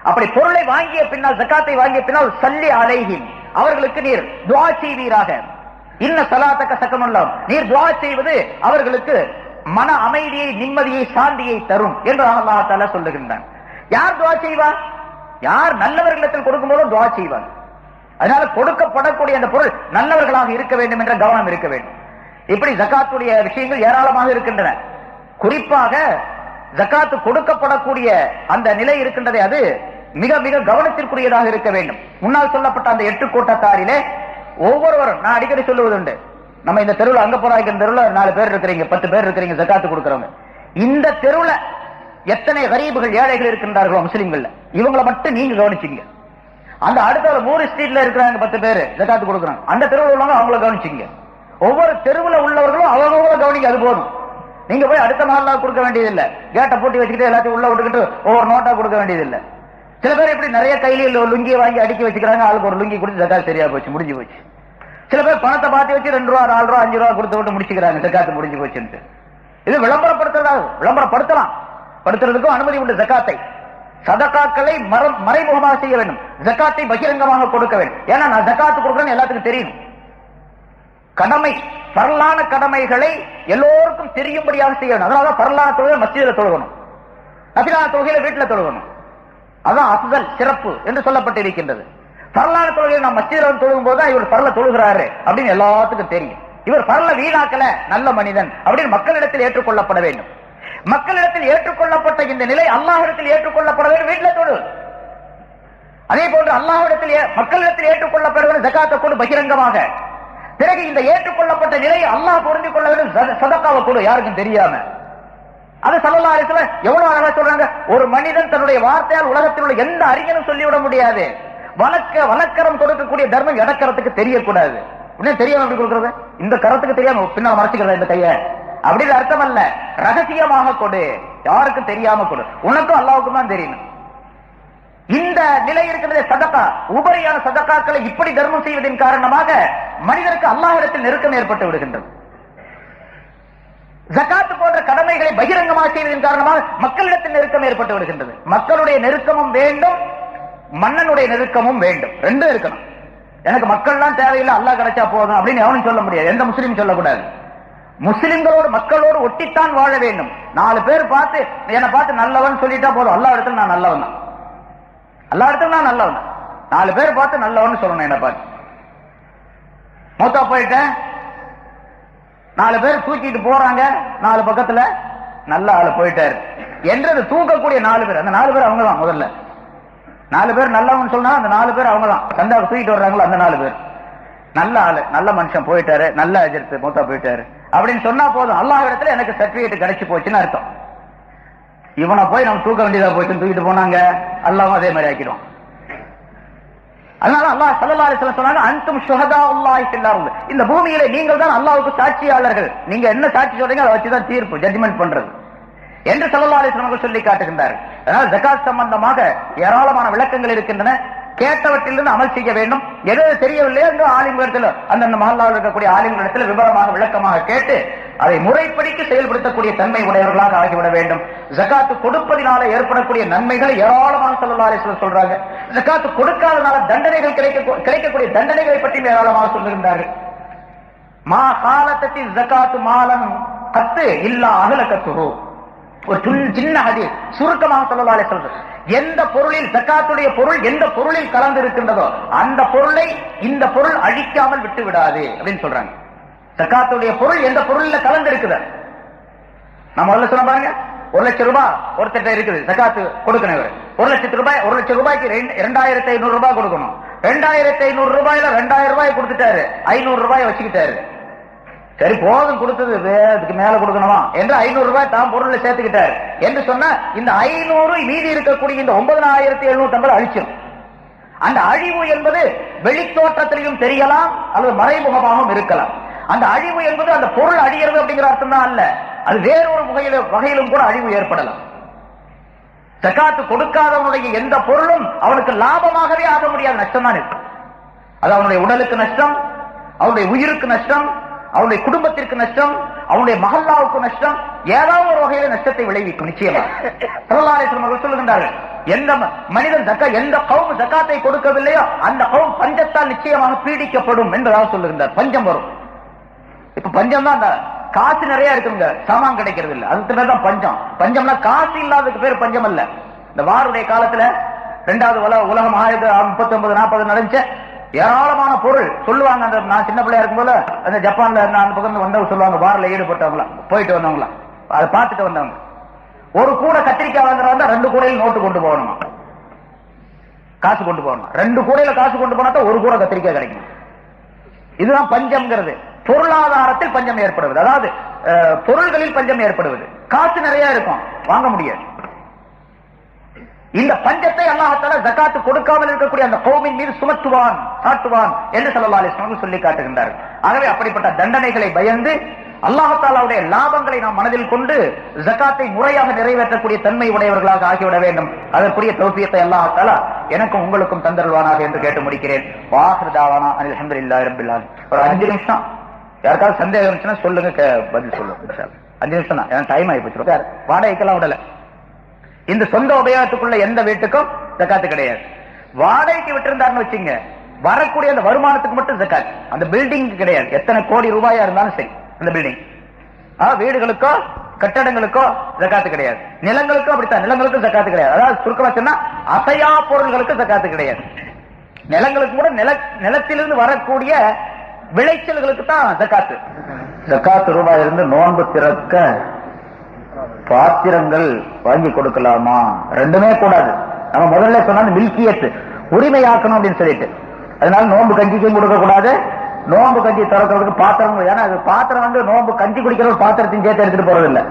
அப்படி பொருளை வாங்கிய பின்னால், ஜகாத்தை வாங்கிய பின்னால் சல்லி அலைஹிம், அவர்களுக்கு நீர் துஆ செய்வீராக. இன்ன ஸலாத்தக ஸகனுல்லாஹ், நீர் துஆ செய்வது அவர்களுக்கு மன அமைதியை, நிம்மதியை, சாந்தியை தரும் என்று அல்லாஹ் தஆலா சொல்லுகின்றான். யார் துஆ செய்வார்? யார் நல்லவர்களிடத்தில் கொடுக்கும்போது துஆ செய்வார். அதனால கொடுக்கப்படக்கூடிய அந்த பொருள் நல்லவர்களாக இருக்க வேண்டும் என்ற கவனம் இருக்க வேண்டும். இப்படி ஜகாத்துடைய விஷயங்கள் ஏராளமாக இருக்கின்றன. குறிப்பாக ஜகாத்து கொடுக்கப்படக்கூடிய அந்த நிலை இருக்கின்றதே, அது மிக மிக கவனத்திற்குரியதாக இருக்க வேண்டும். முன்னால் சொல்லப்பட்ட அந்த 8 கூட்டத்தாரிலே ஒவ்வொருவரும், நான் அடிக்கடி சொல்லுவதுண்டு, நம்ம இந்த தெருவில், அங்க போறாங்க தெருவில் 4 பேர் இருக்கிறீங்க, 10 பேர் இருக்கிறீங்க ஜகாத்து கொடுக்கிறவங்க. இந்த தெருவில் எத்தனை கரீபுகள் ஏழைகள் இருக்கின்றார்களோ முஸ்லிம்கள், இவங்களை மட்டும் நீங்க கவனிச்சீங்க. அந்த அடுத்த மூணு ஸ்ட்ரீட்ல இருக்கிறாங்க 10 பேரு ஜகாத்து கொடுக்குறாங்க, அந்த தெருவில் உள்ளவங்க அவங்கள கவனிச்சீங்க. ஒவ்வொரு தெருவில் உள்ளவர்களும் அவங்க கவனிங்க, அது போதும். நீங்க போய் அடுத்த மஹல்லா கொடுக்க வேண்டியதில்லை, கேட்டை பூட்டி வச்சுக்கிட்டு எல்லாத்தையும் உள்ள விட்டுக்கிட்டு ஒவ்வொரு நோட்டா கொடுக்க வேண்டியதில்லை. சில பேர் இப்படி நிறைய கையில லுங்கியை வாங்கி அடுக்கி வச்சுக்கிறாங்க, ஆளுக்கு ஒரு லுங்கி கொடுத்து ஜகாத் சரியா போச்சு, முடிஞ்சு போச்சு. சில பேர் பணத்தை பார்த்து வச்சு 2 ரூபா 4 ரூபா 5 ரூபா கொடுத்து விட்டு முடிச்சுக்கிறாங்க, ஜகாத்து முடிஞ்சு போச்சுன்னு. இது விளம்பரப்படுத்துறதா? விளம்பரப்படுத்தலாம், படுத்துறதுக்கும் அனுமதி உண்டு. ஜகாத்தை சதகாக்களை மறைமுகமாக செய்ய வேண்டும், ஜகாத்தை பகிரங்கமாக கொடுக்க வேண்டும். ஏன்னா நான் ஜகாத்து கொடுக்குறேன்னு எல்லாத்துக்கும் தெரியும். கடமை பரலான கடமைகளை எல்லோருக்கும் தெரியும்படியாக செய்ய வேண்டும். அதனால பரலான தொழுகை மஸ்ஜிதில் தொழுகணும், நஃபிலான தொழுகையில வீட்டில் தொழுகணும். அதான் அஃதல் சிறப்பு என்று சொல்லப்பட்டிருக்கின்றது. பரலான தொழுகையை நாம் மஸ்ஜிதில் தொழுகும் போதுதான் இவர் பரல தொழுகிறாரு அப்படின்னு எல்லாத்துக்கும் தெரியும். இவர் பரல வீணாக்கல, நல்ல மனிதன் அப்படின்னு மக்களிடத்தில் ஏற்றுக்கொள்ளப்பட வேண்டும். மக்களிடத்தில் ஏற்றுக்கொள்ளப்பட்ட இந்த நிலை அல்லாஹ்விடத்தில் ஏற்றுக்கொள்ளப்பட வேண்டும். வீட்டில் தொழு. அதே போன்று அல்லாஹ்விடத்தில் மக்களிடத்தில் ஏற்றுக்கொள்ளப்பட வேண்டும். ஜகாத்தை கொடு பகிரங்கமாக. பிறகு இந்த ஏற்றுக்கொள்ளப்பட்ட நிலை அல்லாஹ் புரிந்து கொள்ள வேண்டும். சதகாவை கொடு, யாருக்கும் தெரியாம. அது ஸல்லல்லாஹு அலைஹி வஸல்லம் எவ்வளவு அழகா சொல்றாங்க. ஒரு மனிதன் தன்னுடைய வார்த்தையால் உலகத்தில் உள்ள எந்த அறிஞனும் சொல்லிவிட முடியாது. வழக்கரம் கொடுக்கக்கூடிய தர்மம் இடக்கரத்துக்கு தெரியக்கூடாது. இன்னும் தெரியாம எப்படி கொடுக்கறது? இந்த கரத்துக்கு தெரியாம பின்னால் மறைச்சுக்கிறதா இந்த கைய? அப்படின்னு அர்த்தம் அல்ல. ரகசியமாக கொடு, யாருக்கும் தெரியாம கொடு. உனக்கும் அல்லாஹ்வுக்கும் தான் தெரியும். இந்த நிலை இருக்கிறது சதகா. உபரியான சதகாக்களை இப்படி தர்மம் செய்வதன் காரணமாக மனிதருக்கு அல்லாஹ்விடத்தில் நெருக்கம் ஏற்பட்டு விடுகின்றது. ஜகாத் போன்ற கடமைகளை பகிரங்கமாக செய்வதன் காரணமாக மக்களிடத்தில் நெருக்கம் ஏற்பட்டு விடுகின்றது. மக்களுடைய நெருக்கமும் வேண்டும், மன்னனுடைய நெருக்கமும் வேண்டும். ரெண்டும் இருக்கணும். எனக்கு மக்கள்லாம் தேவையில்லை, அல்லாஹ் கிடைச்சா போதும் அப்படின்னு எவனும் சொல்ல முடியாது. எந்த முஸ்லீம் சொல்லக்கூடாது. முஸ்லிம்களோடு மக்களோடு ஒட்டித்தான் வாழ வேண்டும். 4 பேர் பார்த்து என்னை பார்த்து நல்லவன் சொல்லிட்டா போதும். அல்லா இடத்துல நான் நல்லவன் தான், அல்லா இடத்துல நான் நல்லவன். 4 பேர் பார்த்து நல்லவன் சொல்லணும். என்ன பார்த்து மூத்தா போயிட்டேன், 4 பேர் தூக்கிட்டு போறாங்க, 4 பக்கத்துல நல்ல ஆளு போயிட்டாரு என்றது தூக்கக்கூடிய 4 பேர். அந்த 4 பேர் அவங்க தான். முதல்ல 4 பேர் நல்லவன் சொன்னா அந்த 4 பேர் அவங்க தான். சந்தாவுக்கு தூக்கிட்டு வர்றாங்களோ அந்த 4 பேர் நல்ல ஆளு, நல்ல மனுஷன் போயிட்டாரு, நல்ல அஜர்த்து மூத்தா போயிட்டாரு அப்படின்னு சொன்னா போதும். அல்லாஹ் இடத்துல எனக்கு சர்டிபிகேட் கிடைச்சு போச்சுன்னு அர்த்தம். இவனை போய் நம்ம தூக்க வேண்டியதா போச்சுன்னு தூக்கிட்டு போனாங்க, அல்லாஹ்வும் அதே மாதிரி ஆக்கிடும். அதனால அல்லாஹ் ஸல்லல்லாஹு அலைஹி வஸல்லம் சொன்னாங்க, அன்தும் ஷுஹதாஉல்லாஹி ஃபில் அர்த். இந்த பூமியிலே நீங்கள் தான் அல்லாஹ்வுக்கு சாட்சியாளர்கள். நீங்க என்ன சாட்சி சொல்றீங்க அதை வச்சு தான் தீர்ப்பு, ஜட்ஜ்மென்ட் பண்றது என்று ஸல்லல்லாஹு அலைஹி வஸல்லம் சொல்லி காட்டுகின்றார்கள். அதனால ஜகாத் சம்பந்தமாக ஏராளமான விளக்கங்கள் இருக்கின்றன. கேட்டவற்றிலிருந்து அமல் செய்ய வேண்டும். எது தெரியவில்லையோ அந்த ஆலிம்களிடத்தில், அந்தந்த மஹல்லாவில் இருக்கக்கூடிய ஆலிம்களிடத்தில் விவரமாக விளக்கமாக கேட்டு அதை முறைப்படிக்கு செயல்படுத்தக்கூடிய தன்மை உடையவர்களாக ஆகிவிட வேண்டும். ஜகாத்து கொடுப்பதினால ஏற்படக்கூடிய நன்மைகள் ஏராளமான ஸல்லல்லாஹு அலைஹி வஸல்லம் சொல்றாங்க. ஜகாத்து கொடுக்காதனால தண்டனைகள் கிடைக்கக்கூடிய தண்டனைகளை பற்றி ஏராளமாக சொல்லுகின்றார்கள். மா காலத்தி ஜகாத்து மாலன் கத்து இல்லா அகலக்கத்துஹு. ஒரு சின்ன ஹதீஸ் சுருக்கமாக ஸல்லல்லாஹு அலைஹி வஸல்லம், எந்த பொருளில் ஜகாத்துடைய பொருள் எந்த பொருளில் கலந்து இருக்கின்றதோ அந்த பொருளை இந்த பொருள் அழிக்காமல் விட்டு விடாது அப்படின்னு சொல்றாங்க. ஜகாத்துடைய பொருள் எந்த பொருள்ல கலந்து இருக்குது. நம்ம முதல்ல சொன்ன பாருங்க, 1 லட்சம் ரூபாய் ஒருத்தட்ட இருக்குது, ஜகாத்து கொடுக்கணும். 1 லட்சம் ரூபாய் 1 லட்சம் ரூபாய்க்கு 2500 ரூபாய் கொடுக்கணும். 2500 ரூபாயில 2000 ரூபாய் கொடுத்துட்டாரு, 500 ரூபாய் வச்சுக்கிட்டாரு. சரி போதும் கொடுத்தது, அதுக்கு மேல கொடுக்கணுமா என்று 500 ரூபாய் தான் பொருளை சேர்த்துக்கிட்டாரு என்று சொன்னா இந்த 500 மீதி இருக்கக்கூடிய இந்த 9750 அழிச்சிடும். அந்த அழிவு என்பது வெளித்தோற்றத்திலையும் தெரியலாம் அல்லது மறைமுகமாகவும் இருக்கலாம். அந்த அழிவு என்பது அந்த பொருள் அழிகிறது அப்படிங்கிற அர்த்தம் தான் அல்ல, அது வேறொரு வகையிலும் கூட அழிவு ஏற்படலாம். ஜகாத்து கொடுக்காதவனுடைய எந்த பொருளும் அவனுக்கு லாபமாகவே ஆக முடியாது, நஷ்டம் தான் இருக்கும். அது அவனுடைய உடலுக்கு நஷ்டம், அவனுடைய உயிருக்கு நஷ்டம், அவனுடைய குடும்பத்திற்கு நஷ்டம், அவனுடைய மஹல்லாவுக்கு நஷ்டம், ஏதாவது ஒரு வகையில நஷ்டத்தை விளைவிக்கும் நிச்சயமா. ஸல்லல்லாஹு அலைஹி வஸல்லம் சொல்லுகின்றார்கள், எந்த மனிதன் எந்த கௌம் ஜகாத்தை கொடுக்கவில்லையோ அந்த கௌம் பஞ்சத்தால் நிச்சயமாக பீடிக்கப்படும் என்பதாக சொல்லுகின்றார். பஞ்சம் வரும். இப்ப பஞ்சம் தான் அந்த காசு நிறைய இருக்குங்க, சாமான் கிடைக்கிறது இல்லை, அதுக்கு பேர் தான் பஞ்சம். பஞ்சம்னா காசு இல்லாததுக்கு பேர் பஞ்சம் அல்ல. இந்த வாருடைய காலத்துல 2வது உலகம் 1939-40 நடந்துச்சு. ஏராளமான பொருள் சொல்லுவாங்க. அந்த நான் சின்ன பிள்ளையா இருக்கும்போது அந்த ஜப்பான்ல அந்த பக்கம் வந்தவங்க சொல்லுவாங்க, வாரில் ஈடுபட்டவங்களா போயிட்டு வந்தவங்களா அதை பார்த்துட்டு வந்தவங்க, ஒரு கூட கத்திரிக்காய் வாங்குறவங்க 2 கூடையில் நோட்டு கொண்டு போகணுமா, காசு கொண்டு போகணும். 2 கூடையில காசு கொண்டு போனா தான் 1 கூட கத்திரிக்காய் கிடைக்கும். இதுதான் பஞ்சம்ங்கிறது. பொருளாதாரத்தில் பஞ்சம் ஏற்படுவது, அதாவது பொருள்களில் பஞ்சம் ஏற்படுவது. காசு நிறைய இருக்கும், வாங்க முடியாது. இந்த பஞ்சத்தை அல்லாஹ்தாலா ஜகாத்து கொடுக்காமல் இருக்கக்கூடிய அந்த கௌமின் மீது சுமத்துவான் காட்டுவான் என்று ஸல்லல்லாஹு அலைஹி வஸல்லம் சொல்லி காட்டுகின்றார். ஆகவே அப்படிப்பட்ட தண்டனைகளை பயந்து அல்லாஹ்தாலாவுடைய லாபங்களை நாம் மனதில் கொண்டு ஜகாத்தை முறையாக நிறைவேற்றக்கூடிய தன்மை உடையவர்களாக ஆகிவிட வேண்டும். அதற்குரிய தௌஃபீகை அல்லாஹ்தாலா எனக்கும் உங்களுக்கும் தந்தருள்வானாக என்று கேட்டு முடிக்கிறேன். வாஹிரு தாவானா அல்ஹம்துலில்லாஹி ரப்பில் ஆலமீன். ஒரு 5 நிமிஷம் யாருக்காவது சந்தேகம் இருந்துச்சுன்னா சொல்லுங்க, பதில் சொல்லுங்க. 5 நிமிஷம் தான், ஏன்னா டைம் ஆகி போச்சு. வாடகைக்கெல்லாம் விடல. இந்த சொந்த உபயோகத்துக்குள்ள எந்த வீட்டுக்கும் ஜகாத்து கிடையாது. வாடகைக்கு விட்டிருந்தாருன்னு வச்சுங்க, வரக்கூடிய அந்த வருமானத்துக்கு மட்டும் ஜகாத், அந்த பில்டிங் கிடையாது. எத்தனை கோடி ரூபாயா இருந்தாலும் சரி, அந்த பில்டிங் வீடுகளுக்கோ கட்டடங்களுக்கோ ஜகாத்து கிடையாது. நிலங்களுக்கும் அப்படித்தான், நிலங்களுக்கும் ஜகாத்து கிடையாது. அதாவது சுருக்கமா சொன்னா அசையா பொருள்களுக்கு ஜகாத்து கிடையாது. நிலங்களுக்கு கூட நிலத்திலிருந்து வரக்கூடிய விளைச்சல்களுக்கு தான் ஜகாத்து. ஜகாத்து ரூபாய் இருந்து நோன்பு திறக்க பாத்திரங்கள் வாங்கி கொடுக்கலாமா? ரெண்டுமே கூடாது. நம்ம முதல்ல சொன்ன மில்கியத்து உரிமையாக்கணும் அப்படின்னு சொல்லிட்டு, அதனால நோன்பு கஞ்சிக்கும் கொடுக்க கூடாது, நோன்பு கஞ்சி திறக்கிறதுக்கு பாத்திரம். ஏன்னா அது பாத்திரம் வந்து நோன்பு கஞ்சி குடிக்கிற ஒரு பாத்திரத்தையும் சேர்த்து எடுத்துட்டு போறது இல்லை.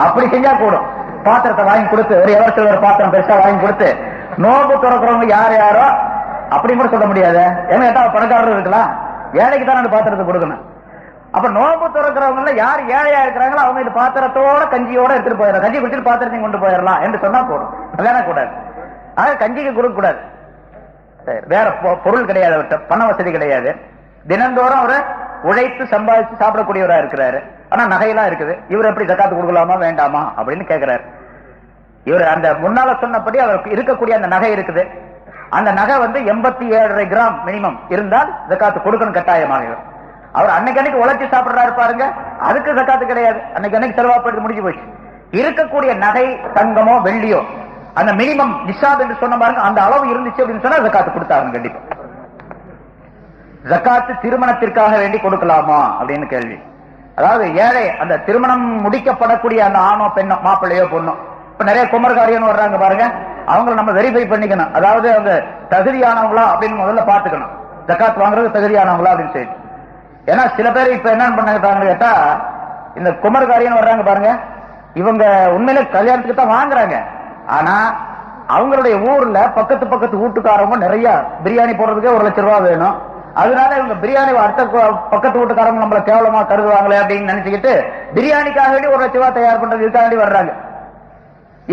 அப்படி செஞ்சா கூடும். பாத்திரத்தை வாங்கி கொடுத்து ஒரு எவர்சில் ஒரு பாத்திரம் பெருசா வாங்கி கொடுத்து நோன்பு திறக்கிறவங்க யாரோ அப்படி கூட சொல்ல முடியாது. ஏன்னா கேட்டா பணக்காரர்கள் இருக்கலாம், ஏழைக்கு தான் அந்த பாத்திரத்தை கொடுக்கணும். அப்ப நோன்பு திறக்கிறவங்க யார் ஏழையா இருக்கிறாங்களோ அவங்க இந்த பாத்திரத்தோட கஞ்சியோட எடுத்துட்டு போயிடலாம், கஞ்சி குடிச்சிட்டு பாத்திரத்தையும் கொண்டு போயிடலாம் என்று சொன்னா போடும். கல்யாணம் கூடாது. ஆக கஞ்சிக்கு கொடுக்க கூடாது. வேற பொருள் கிடையாது, அவர்கிட்ட பண வசதி கிடையாது. தினந்தோறும் அவரை உழைத்து சம்பாதிச்சு சாப்பிடக்கூடியவரா இருக்கிறாரு. ஆனா நகையெல்லாம் இருக்குது. இவர் எப்படி ஜகாத்து கொடுக்கலாமா வேண்டாமா அப்படின்னு கேட்கிறாரு. இவர் அந்த முன்னால சொன்னபடி அவருக்கு இருக்கக்கூடிய அந்த நகை இருக்குது. அந்த நகை வந்து 87.5 கிராம் மினிமம் இருந்தால் ஜகாத்து கொடுக்கணும் கட்டாயமாக. அவர் அன்னைக்கு உழைச்சி சாப்பிடுறாரு பாருங்க, அதுக்கு ஜகாத்து கிடையாது. அன்னைக்கு செலவாப்படுறது முடிஞ்சு போச்சு. இருக்கக்கூடிய நகை தங்கமோ வெள்ளியோ அந்த மினிமம் நிஷாப் என்று சொன்ன பாருங்க, அந்த அளவு இருந்துச்சு அப்படின்னு சொன்னா ஜகாத்து கொடுத்தாங்க கண்டிப்பா. ஜகாத்து திருமணத்திற்காக வேண்டி கொடுக்கலாமா அப்படின்னு கேள்வி. அதாவது ஏழை அந்த திருமணம் முடிக்கப்படக்கூடிய அந்த ஆணோ பெண்ணோ மாப்பிள்ளையோ பொண்ணோ, இப்ப நிறைய குமர்காரியன்னு வர்றாங்க பாருங்க, அவங்களை நம்ம வெரிஃபை பண்ணிக்கணும். அதாவது அவங்க தகுதியானவங்களா அப்படின்னு முதல்ல பாத்துக்கணும். ஜகாத் வாங்குறது தகுதியானவங்களா அப்படின்னு சொல்லி. ஏன்னா சில பேர் இப்ப என்ன பண்ணாங்க கேட்டா, இந்த குமர்காரியன்னு வர்றாங்க பாருங்க, இவங்க உண்மையில கல்யாணத்துக்கு தான் வாங்குறாங்க. ஆனா அவங்களுடைய ஊர்ல பக்கத்து வீட்டுக்காரங்க நிறைய பிரியாணி போடுறதுக்கே 1 லட்சம் ரூபாய் வேணும். அதனால இவங்க பிரியாணி அடுத்த பக்கத்து வீட்டுக்காரங்க நம்மள கேவலமா கருதுவாங்களே அப்படின்னு நினைச்சுக்கிட்டு பிரியாணிக்காக வேண்டி 1 லட்சம் ரூபாய் தயார் பண்றது இதுக்காக வேண்டி வர்றாங்க.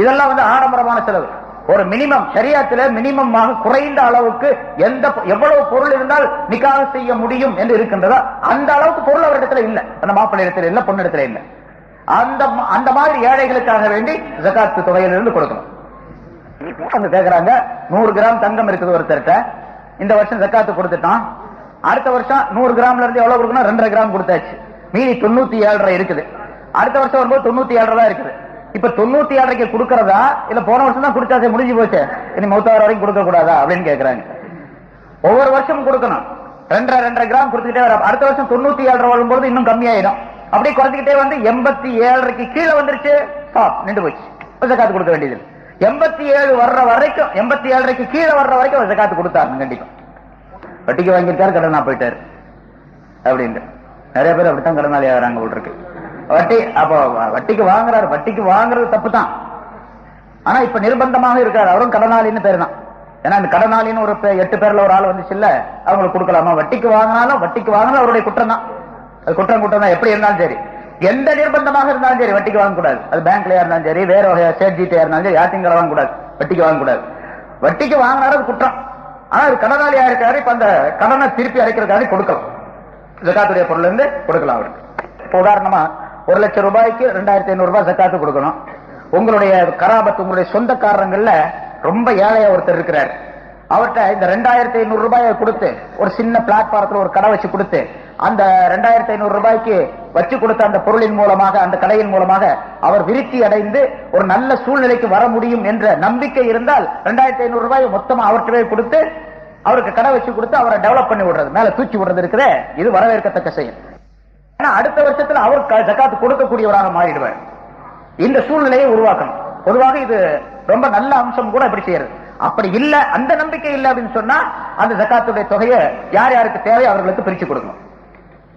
இதெல்லாம் வந்து ஆடம்பரமான செலவு. ஒரு மினிமம் ஷரியத்துல மினிமமாக குறைந்த அளவுக்கு எவ்வளவு பொருள் இருந்தால் நிக்காஹ் செய்ய முடியும் என்று இருக்கின்றதோ அந்த அளவுக்கு பொருள் அவரிடத்துல இல்ல, அந்த மாப்பிள்ளை இடத்துல இல்ல, பொண்ணு இடத்துல இல்ல. அந்த மாதிரி ஏழைகளுக்காக வேண்டி ஜகாத் தொகையிலிருந்து கொடுக்கணும். கேக்குறாங்க 100 கிராம் தங்கம் இருக்குது ஒருத்தர்கிட்ட, இந்த வருஷம் ஜகாத்து கொடுத்துட்டான், அடுத்த வருஷம் 100 கிராம்ல இருந்து எவ்வளவு கொடுக்கணும்? 2.5 கிராம் கொடுத்தாச்சு, மீதி 97.5 இருக்குது. அடுத்த வருஷம் வரும்போது 97.5 தான் இருக்குது. இப்ப 97.5 கொடுக்கறதா இல்ல போன வருஷம் தான் குடிச்சாசே முடிஞ்சு போச்சு, இனி மௌத்தாவர வரைக்கும் கொடுக்க கூடாதா அப்படின்னு கேக்குறாங்க. ஒவ்வொரு வருஷமும் கொடுக்கணும். 2.5 கிராம் கொடுத்துக்கிட்டே வர, அடுத்த வருஷம் 97.5 வரும்போது இன்னும் கம்மியாயிடும். அப்படியே குறைஞ்சிக்கிட்டே வந்து 87.5 கீழே வந்துருச்சு, நின்று போச்சு, ஜகாத்து கொடுக்க வேண்டியது. 87 வர்ற வரைக்கும் 87.5 கீழே வர்ற வரைக்கும் ஜகாத்து கொடுத்தாரு கண்டிப்பா. வட்டிக்கு வாங்கிட்டாரு, கடனா போயிட்டாரு அப்படின்னு நிறைய பேர் அப்படித்தான் கடனாளி ஆகிறாங்க போல் இருக்கு. வட்டி அப்ப வட்டிக்கு வாங்குறாரு, வட்டிக்கு வாங்குறது தப்பு தான். ஆனா இப்ப நிர்பந்தமாக இருக்காரு, அவரும் கடனாளின்னு பேரு தான். ஏன்னா இந்த கடனாளின்னு ஒரு 8 பேர்ல ஒரு ஆள் வந்துச்சு இல்ல, அவங்களுக்கு கொடுக்கலாமா? வட்டிக்கு வாங்கினாலும் அவருடைய குற்றம் தான். அது குற்றம் தான். எப்படி இருந்தாலும் சரி, எந்த நிர்பந்தமாக இருந்தாலும் சரி வட்டிக்கு வாங்கக்கூடாது. அது பேங்க்லயா இருந்தாலும் சரி, வேற ஸ்டேட் ஜிடியா இருந்தாலும் சரி, யார்ட்டையும் வாங்கக்கூடாது, வட்டிக்கு வாங்கக்கூடாது. வட்டிக்கு வாங்கினாரு அது குற்றம். ஆனா அது கடனாளியா இருக்காரு, இப்ப அந்த கடனை திருப்பி அடைக்கிறதுக்காக கொடுக்கலாம். ஜகாத்துடைய பொருள் இருந்து கொடுக்கலாம் அவருக்கு. இப்ப உதாரணமா 1 லட்சம் ரூபாய்க்கு 2500 ரூபாய் ஜகாத்து கொடுக்கணும். உங்களுடைய கராபத்து, உங்களுடைய சொந்தக்காரங்கள்ல ரொம்ப ஏழையா ஒருத்தர் இருக்கிறார், அவர்கிட்ட இந்த 2500 ரூபாயை கொடுத்து ஒரு சின்ன பிளாட்பாரத்தில் ஒரு கடை வச்சு கொடுத்து அந்த 2500 ரூபாய்க்கு வச்சு கொடுத்த அந்த பொருளின் மூலமாக, அந்த கடையின் மூலமாக அவர் விருத்தி அடைந்து ஒரு நல்ல சூழ்நிலைக்கு வர முடியும் என்ற நம்பிக்கை இருந்தால் 2500 ரூபாய் மொத்தமா அவர்கிட்ட கொடுத்து அவருக்கு கடை வச்சு கொடுத்து அவரை டெவலப் பண்ணி விடுறது, மேல தூக்கி விடுறது இருக்கிற, இது வரவேற்கத்தக்க செயல். ஏன்னா அடுத்த வருஷத்துல அவர் ஜகாத்து கொடுக்கக்கூடியவராக மாறிடுவார். இந்த சூழ்நிலையை உருவாக்கணும். பொதுவாக இது ரொம்ப நல்ல அம்சம் கூட இப்படி செய்யறது. அப்படி இல்ல, அந்த நம்பிக்கை இல்ல அப்படின்னு சொன்னா அந்த ஜகாத்துடைய தொகையை யார் யாருக்கு தேவை அவர்களுக்கு பிரிச்சு கொடுக்கணும்.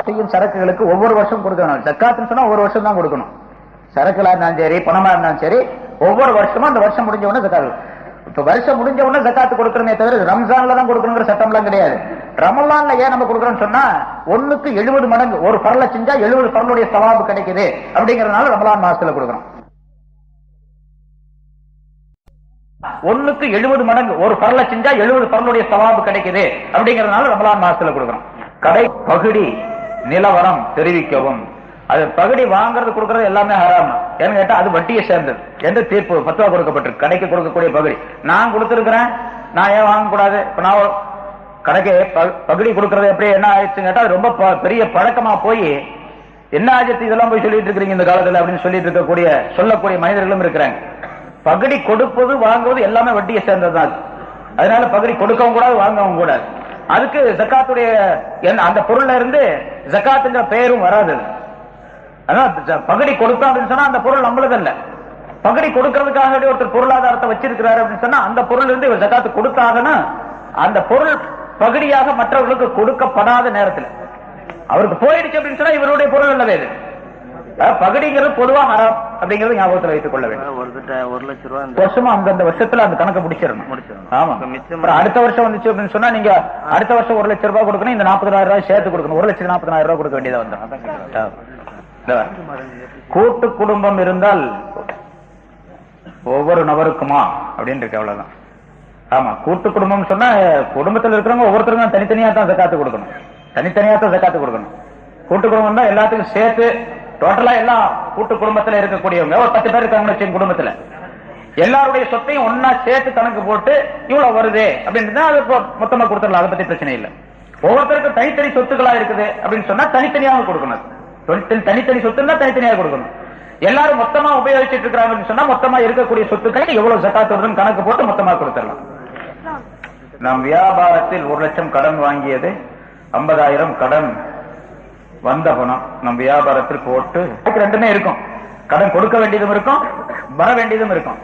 செய்யும் சரக்குகளுக்கு ஒவ்வொரு வருஷம் கொடுக்கணும். ஜக்காத்துன்னு சொன்னா ஒவ்வொரு வருஷம் தான் கொடுக்கணும். சரக்குகளா இருந்தாலும் சரி, பணமா இருந்தாலும் சரி, ஒவ்வொரு வருஷமும் அந்த வருஷம் முடிஞ்ச உடனே ஜக்காத்து. இப்ப வருஷம் முடிஞ்ச உடனே ஜக்காத்து கொடுக்கணுமே தவிர ரம்ஜான்ல தான் கொடுக்கணுங்கிற சட்டம் எல்லாம் கிடையாது. ரமலான்ல ஏன் நம்ம கொடுக்கறோம்னு சொன்னா 1க்கு 70 மடங்கு, ஒரு பரல செஞ்சா 70 பரலுடைய சவாபு கிடைக்குது அப்படிங்கறதுனால ரமலான் மாசத்துல கொடுக்கறோம். 1க்கு 70 மடங்கு, ஒரு பரல செஞ்சா 70 பரலுடைய சவாபு கிடைக்குது அப்படிங்கறதுனால ரமலான் மாசத்துல கொடுக்கறோம். கடை பகுடி நிலவரம் தெரிவிக்கவும். அது பகுடி வாங்குறது கொடுக்கறது எல்லாமே ஹராம். ஏன்னு கேட்டா அது வட்டியை சேர்ந்தது எந்த தீர்ப்பு பத்துவா கொடுக்கப்பட்டிருக்கு. கடைக்கு கொடுக்கக்கூடிய பகுடி நான் கொடுத்திருக்கிறேன், நான் ஏன் வாங்க கூடாது? இப்ப நான் கடைக்கு பகுடி கொடுக்கறது எப்படி என்ன ஆயிடுச்சுன்னு கேட்டா ரொம்ப பெரிய பழக்கமா போய் என்ன ஆஜத்து இதெல்லாம் போய் சொல்லிட்டு இருக்கிறீங்க இந்த காலத்துல அப்படின்னு சொல்லிட்டு இருக்கக்கூடிய சொல்லக்கூடிய மனிதர்களும் இருக்கிறாங்க. பகுடி கொடுப்பது வாங்குவது எல்லாமே வட்டியை சேர்ந்ததுதான். அதனால பகுடி கொடுக்கவும் கூடாது, வாங்கவும் கூடாது. அதுக்கு ஜக்காத்துடைய அந்த பொருள்ல இருந்து ஜக்காத்துங்கிற பெயரும் வராது. பகுடி கொடுத்தோம் அப்படின்னு சொன்னா அந்த பொருள் நம்மளது இல்ல. பகுடி கொடுக்கறதுக்காக ஒருத்தர் பொருளாதாரத்தை வச்சிருக்கிறாரு அப்படின்னு சொன்னா அந்த பொருள் இருந்து இவர் ஜக்காத்து கொடுத்தாங்கன்னா அந்த பொருள் பகுடியாக மற்றவர்களுக்கு கொடுக்கப்படாத நேரத்தில் அவருக்கு போயிடுச்சு அப்படின்னு சொன்னா இவருடைய பொருள் அல்லவே இது. பகுடிங்கிறது பொதுவா ஹராம் அப்படிங்கறது ஞாபகத்தில் வைத்துக் கொள்ள வேண்டும். 1 லட்சம் ரூபாய் வருஷமா அந்தந்த வருஷத்துல அந்த கணக்கு முடிச்சிடணும். ஆமா, அடுத்த வருஷம் வந்துச்சு அப்படின்னு சொன்னா நீங்க அடுத்த வருஷம் 1 லட்சம் ரூபாய் கொடுக்கணும், இந்த 40,000 ரூபாய் சேர்த்து கொடுக்கணும், 1,40,000 ரூபாய் கொடுக்க வேண்டியதா வந்துடும். கூட்டு குடும்பம் இருந்தால் ஒவ்வொரு நபருக்குமா அப்படின்னு இருக்கு, அவ்வளவுதான். ஆமா, கூட்டு குடும்பம் சொன்னா குடும்பத்தில் இருக்கிறவங்க ஒவ்வொருத்தருக்கும் தனித்தனியா தான் ஜக்காத்து கொடுக்கணும், தனித்தனியா தான் ஜக்காத்து கொடுக்கணும். கூட்டு குடும்பம் தான் எல்லாத்துக்கும் சேர்த்து டோட்டலா எல்லாம் கூட்டு குடும்பத்துல இருக்கக்கூடியவங்க ஒரு 10 பேர் இருக்காங்க குடும்பத்துல, எல்லாருடைய சொத்தையும் ஒன்னா சேர்த்து கணக்கு போட்டு இவ்வளவு வருது அப்படின்னு அது மொத்தமா கொடுத்துடலாம். அதை பத்தி பிரச்சனை இல்லை. ஒவ்வொருத்தருக்கும் தனித்தனி சொத்துக்களா இருக்குது அப்படின்னு சொன்னா தனித்தனியாக கொடுக்கணும். தனித்தனி சொத்துன்னா தனித்தனியாக கொடுக்கணும். எல்லாரும் மொத்தமா உபயோகிச்சுட்டு இருக்கிறாங்கன்னு சொன்னா மொத்தமா இருக்கக்கூடிய சொத்துக்களை எவ்வளவு ஜக்காத்து வருதுன்னு கணக்கு போட்டு மொத்தமா கொடுத்துடலாம். நம் வியாபாரத்தில் 1 லட்சம் கடன் வாங்கியது 50,000 கடன் வந்த பணம் நம் வியாபாரத்தில் போட்டு ரெண்டுமே இருக்கும். கடன் கொடுக்க வேண்டியதும் இருக்கும், வர வேண்டியதும் இருக்கும்.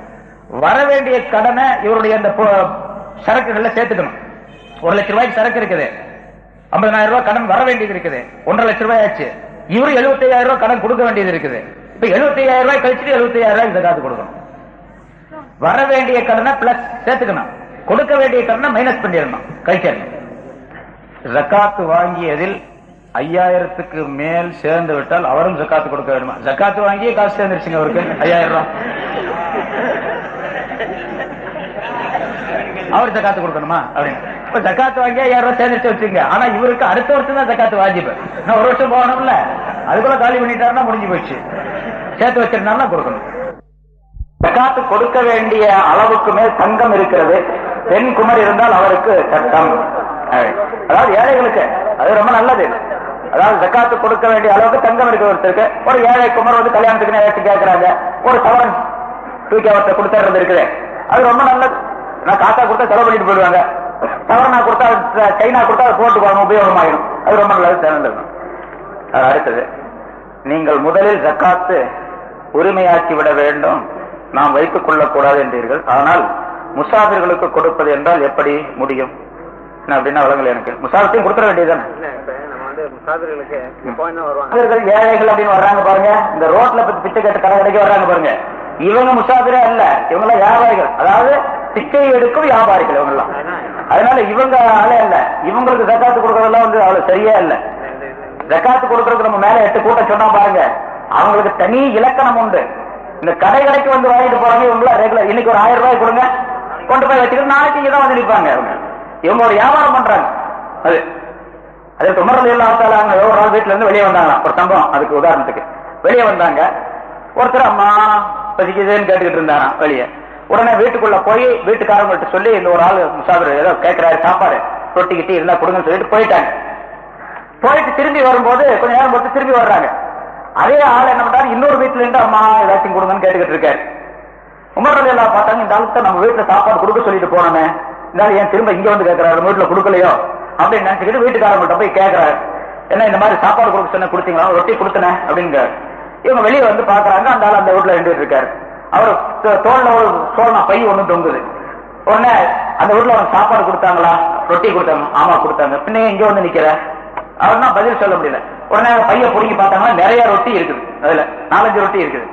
வர வேண்டிய கடனை இவருடைய அந்த சரக்குகள்ல சேர்த்துக்கணும். 1 லட்சம் ரூபாய்க்கு சரக்கு இருக்குது, 50,000 ரூபாய் கடன் வர வேண்டியது இருக்குது, 1.5 லட்சம் ரூபாய் ஆச்சு. இவரு 75,000 ரூபாய் கடன் கொடுக்க வேண்டியது இருக்குது. இப்ப 75,000 ரூபாய் கழிச்சுட்டு 75,000 ரூபாய் ஜக்காத்து கொடுக்கணும். வர வேண்டிய கடனை பிளஸ் சேர்த்துக்கணும், கொடுக்க வேண்டிய கடனை மைனஸ் பண்ணிடணும், கழிச்சிடணும். ஜக்காத்து வாங்கியதில் 5,000க்கு மேல் சேர்ந்து விட்டால் அவரும் ஜக்காத்து கொடுக்க வேண்டுமா? ஜக்காத்து வாங்கியே காசு சேர்ந்துருச்சுங்க அவருக்கு 5,000 ரூபாய், அவர் ஜக்காத்து கொடுக்கணுமா அப்படின்னு. இப்ப ஜக்காத்து வாங்கி 5,000 ரூபாய் சேர்ந்துச்சு வச்சுங்க. ஆனா இவருக்கு அடுத்த வருஷம் தான் ஜக்காத்து வாஜிபு. நான் 1 வருஷம் போகணும்ல, அதுக்குள்ள காலி பண்ணிட்டாருன்னா முடிஞ்சு போச்சு. சேர்த்து வச்சிருந்தாருன்னா கொடுக்கணும். ஜக்காத்து கொடுக்க வேண்டிய அளவுக்கு மேல் தங்கம் இருக்கிறது, பெண் குமர் இருந்தால் அவருக்கு சட்டம். அதாவது ஏழைகளுக்கு அது ரொம்ப நல்லது. அதாவது ஜக்காத்து கொடுக்க வேண்டிய அளவுக்கு தங்கம் இருக்கிற ஒருத்தருக்கு ஒரு ஏழை குமர் வந்து கல்யாணத்துக்கு நேரத்து கேட்கறாங்க, ஒரு சவரன் தூக்கி அவர்கிட்ட கொடுத்துறது இருக்குது, அது ரொம்ப நல்லது. நான் காசா கொடுத்தா செலவு பண்ணிட்டு போயிடுவாங்க, சவரனா கொடுத்தா சைனா கொடுத்தா அதை போட்டு போகணும், உபயோகமாயிடும், அது ரொம்ப நல்லது, தேர்ந்தெடுக்கணும். அடுத்தது, நீங்கள் முதலில் ஜக்காத்து உரிமையாக்கி விட வேண்டும், நாம் வைத்துக் கொள்ளக்கூடாது என்றீர்கள். ஆனால் முசாஃபிர்களுக்கு கொடுப்பது என்றால் எப்படி முடியும் அப்படின்னா வழங்கல. எனக்கு முசாஃபிரையும் கொடுத்துட வேண்டியதுதானே. ஏழைகள் அப்படின்னு வர்றாங்க பாருங்க, இந்த ரோட்ல பிச்சை கேட்டு கடை கடைக்கு வர்றாங்க பாருங்க, இவங்க முசாஃபிரே அல்ல, இவங்க எல்லாம் வியாபாரிகள், அதாவது பிச்சை எடுக்கும் வியாபாரிகள் இவங்க எல்லாம். அதனால இவங்க ஆளே இல்ல, இவங்களுக்கு ஜக்காத்து கொடுக்கறதெல்லாம் வந்து அவ்வளவு சரியா இல்ல. ஜக்காத்து கொடுக்கறதுக்கு நம்ம மேல 8 கூட்டம் சொன்னா பாருங்க, அவங்களுக்கு தனி இலக்கணம் உண்டு. இந்த கடை கடைக்கு வந்து வாங்கிட்டு போறாங்க இவங்களா ரெகுலர், இன்னைக்கு ஒரு 1000 ரூபாய் கொடுங்க கொண்டு போய் வச்சுக்கிட்டு நாளைக்கு இங்கதான் வந்து நிற்பாங்க. இவங்க ஒரு வியாபாரம் பண்றாங்க. அது துமரல் இல்லாத்தால ஒரு நாள் வீட்டுல இருந்து வெளியே வந்தாங்க, ஒரு சம்பவம் அதுக்கு உதாரணத்துக்கு வெளியே வந்தாங்க. ஒருத்தர் அம்மா பசிக்குதுன்னு கேட்டுக்கிட்டு இருந்தாங்க வெளியே. உடனே வீட்டுக்குள்ள போய் வீட்டுக்காரங்கள்ட்ட சொல்லி இந்த ஒரு ஆள் முசாஃபிர் ஏதோ கேட்கிறாரு, சாப்பாடு ரொட்டி கிட்டி இருந்தா கொடுங்கன்னு சொல்லிட்டு போயிட்டாங்க. போயிட்டு திரும்பி வரும்போது கொஞ்ச நேரம் பொறுத்து திரும்பி வர்றாங்க. அதே ஆள் என்ன பண்றாரு, இன்னொரு வீட்டுல இருந்து அம்மா ஏதாச்சும் கொடுங்கன்னு கேட்டுக்கிட்டு இருக்காரு. உமர் எல்லாம் பார்த்தாங்க, இந்த ஆளுக்கு நம்ம வீட்டுல சாப்பாடு கொடுக்க சொல்லிட்டு போனோமே, இந்த ஆள் ஏன் திரும்ப இங்க வந்து கேட்கிறாரு, வீட்டுல கொடுக்கலையோ அப்படின்னு நினைச்சுக்கிட்டு வீட்டுக்காரங்கள்ட்ட போய் கேட்கிறாரு, என்ன இந்த மாதிரி சாப்பாடு கொடுக்க சொன்ன கொடுத்தீங்களா, ரொட்டி கொடுத்தனே அப்படின்னு. இவங்க வெளியே வந்து பாக்குறாங்க, அந்த ஆள் அந்த வீட்டுல நின்றுட்டு இருக்காரு. அவர் தோல்ல ஒரு சோழனா பை ஒண்ணு தொங்குது. உடனே அந்த வீட்டுல அவங்க சாப்பாடு கொடுத்தாங்களா, ரொட்டி கொடுத்தாங்க, ஆமா கொடுத்தாங்க, பின்ன இங்க வந்து நிக்கிற அவர் தான் பதில் சொல்ல முடியல. உடனே பைய பிடிங்கி பார்த்தாங்கன்னா நிறைய ரொட்டி இருக்குது, அதுல 4-5 ரொட்டி இருக்குது.